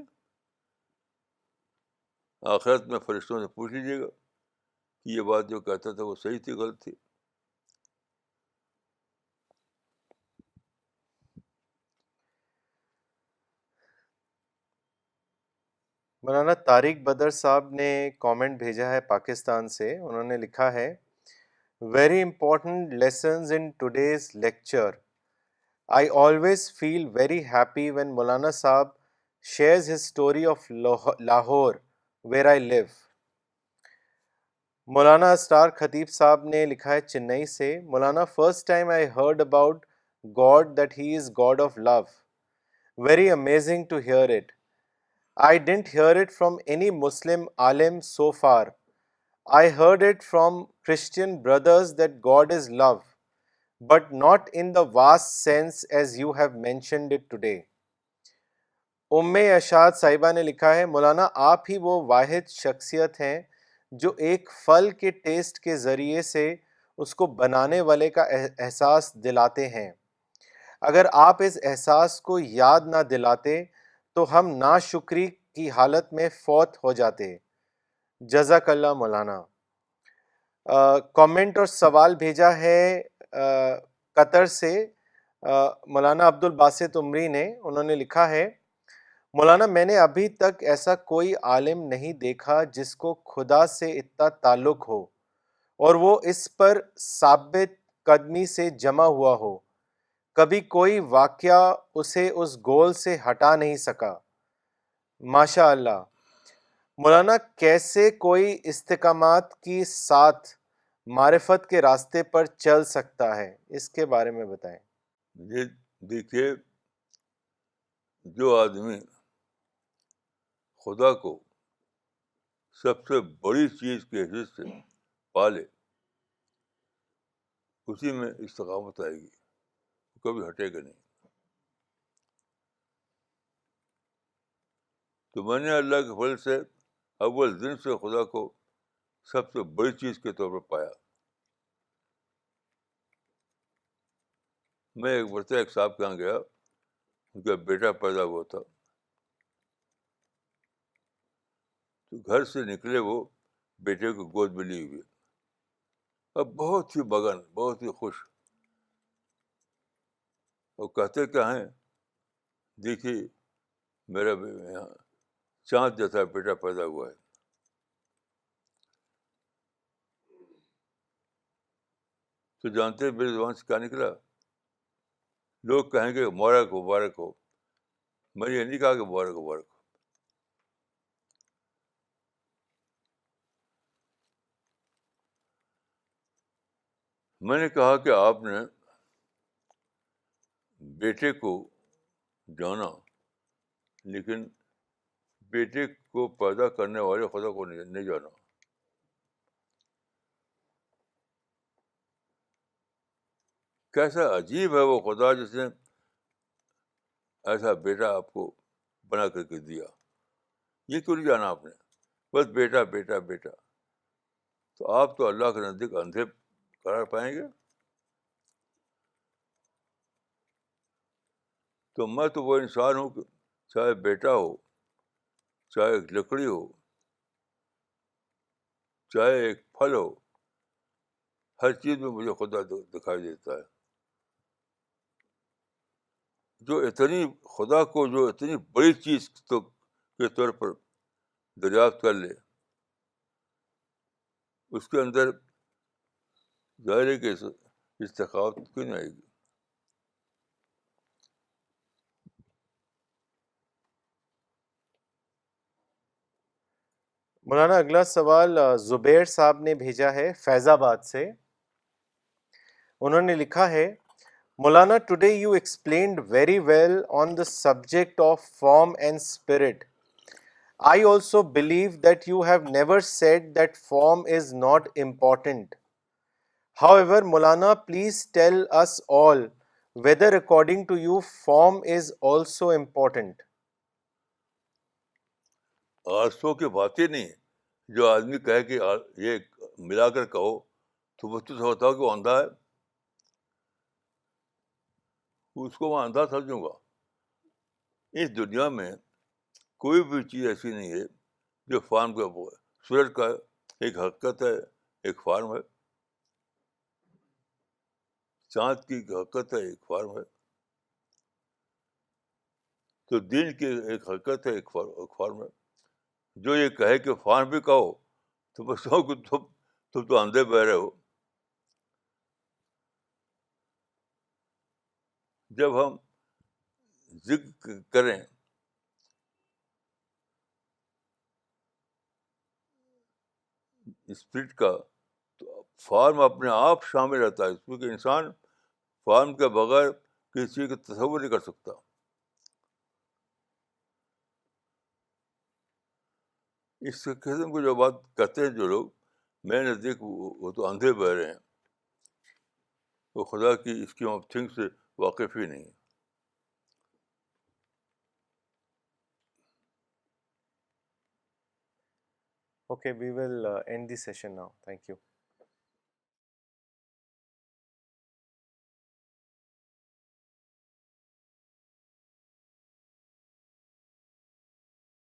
آخرت میں فرشتوں سے پوچھ لیجیے گا کہ یہ بات جو کہتا تھا وہ صحیح تھی غلط تھی. مولانا طارق بدر صاحب نے کامنٹ بھیجا ہے پاکستان سے. انہوں نے لکھا ہے very important lessons in today's lecture. I always feel very happy when Maulana Saab shares his story of Lahore, where I live. Maulana star خطیب صاحب نے لکھا ہے چنئی سے. مولانا first time I heard about God that he is God of love. Very amazing to hear it. I didn't hear it from any Muslim alim so far. I heard it from Christian brothers that God is love, but not in the vast sense as you have mentioned it today. ام اشاد صاحبہ نے لکھا ہے مولانا آپ ہی وہ واحد شخصیت ہیں جو ایک پھل کے ٹیسٹ کے ذریعے سے اس کو بنانے والے کا احساس دلاتے ہیں. اگر آپ اس احساس کو یاد نہ دلاتے تو ہم ناشکری کی حالت میں فوت ہو جاتے. جزاک اللہ مولانا. کامنٹ اور سوال بھیجا ہے قطر سے مولانا عبد الباسط عمری نے. انہوں نے لکھا ہے مولانا میں نے ابھی تک ایسا کوئی عالم نہیں دیکھا جس کو خدا سے اتنا تعلق ہو اور وہ اس پر ثابت قدمی سے جمع ہوا ہو. کبھی کوئی واقعہ اسے اس گول سے ہٹا نہیں سکا. ماشاء اللہ. مولانا کیسے کوئی استقامات کی ساتھ معرفت کے راستے پر چل سکتا ہے، اس کے بارے میں بتائیں. یہ دیکھیے، جو آدمی خدا کو سب سے بڑی چیز کی حیثیت سے پالے اسی میں استقامت آئے گی، کبھی ہٹے گا نہیں. تو میں نے اللہ کے فضل سے اول دن سے خدا کو سب سے بڑی چیز کے طور پر پایا. میں ایک مرتبہ ایک صاحب کے یہاں گیا، ان کا بیٹا پیدا ہوا تھا. تو گھر سے نکلے وہ بیٹے کو گود میں لیے ہوئے، اب بہت ہی مگن، بہت ہی خوش. اور کہتے کیا ہیں، دیکھیے میرا یہاں چاند جیسا بیٹا پیدا ہوا ہے. تو جانتے ہیں میری زبان سے کیا نکلا؟ لوگ کہیں گے مبارک ہو مبارک ہو. میں نے یہ نہیں کہا کہ مبارک مبارک ہو. میں نے کہا کہ آپ نے بیٹے کو جانا لیکن بیٹے کو پیدا کرنے والے خدا کو نہیں جانا. کیسا عجیب ہے وہ خدا جس نے ایسا بیٹا آپ کو بنا کر کے دیا. یہ کیوں نہیں جانا آپ نے؟ بس بیٹا بیٹا بیٹا. تو آپ تو اللہ کے نزدیک اندھے قرار پائیں گے. تو میں تو وہ انسان ہوں کہ چاہے بیٹا ہو، چاہے ایک لکڑی ہو، چاہے ایک پھل ہو، ہر چیز میں مجھے خدا دکھائی دیتا ہے. جو اتنی خدا کو جو اتنی بڑی چیز کے طور پر دریافت کر لے، اس کے اندر ظاہر ہے کہ استقامت کیوں نہیں آئے گی. مولانا اگلا سوال زبیر صاحب نے بھیجا ہے فیض آباد سے. انہوں نے لکھا ہے مولانا today you explained very well on the subject of form and spirit. I also believe that you have never said that form is not important. However, Maulana, please tell us all whether according to you form is also important. آرسوں کی بات ہی نہیں ہے. جو آدمی کہے کہ یہ ملا کر کہو تو وہ تو سمجھتا ہو کہ وہ اندھا ہے, اس کو میں اندھا سمجھوں گا. اس دنیا میں کوئی بھی چیز ایسی نہیں ہے جو فارم کا وہ ہے. سورج کا ایک حقیقت ہے, ایک فارم ہے. چاند کی ایک حقیقت ہے, ایک فارم ہے. تو دین کی ایک حقیقت ہے, ایک فارم ہے. جو یہ کہے کہ فارم بھی کہو تو بس تم تو اندھے بہرے ہو. جب ہم ذکر کریں اسپرٹ کا تو فارم اپنے آپ شامل رہتا ہے, کیونکہ انسان فارم کے بغیر کسی چیز کا تصور نہیں کر سکتا. اس قسم کو جو بات کہتے ہیں جو لوگ, میرے نزدیک وہ تو اندھے بہرے ہیں, وہ خدا کی اسکیم آف تھنگ سے واقف ہی نہیں. Okay, we will end the session now. Thank you.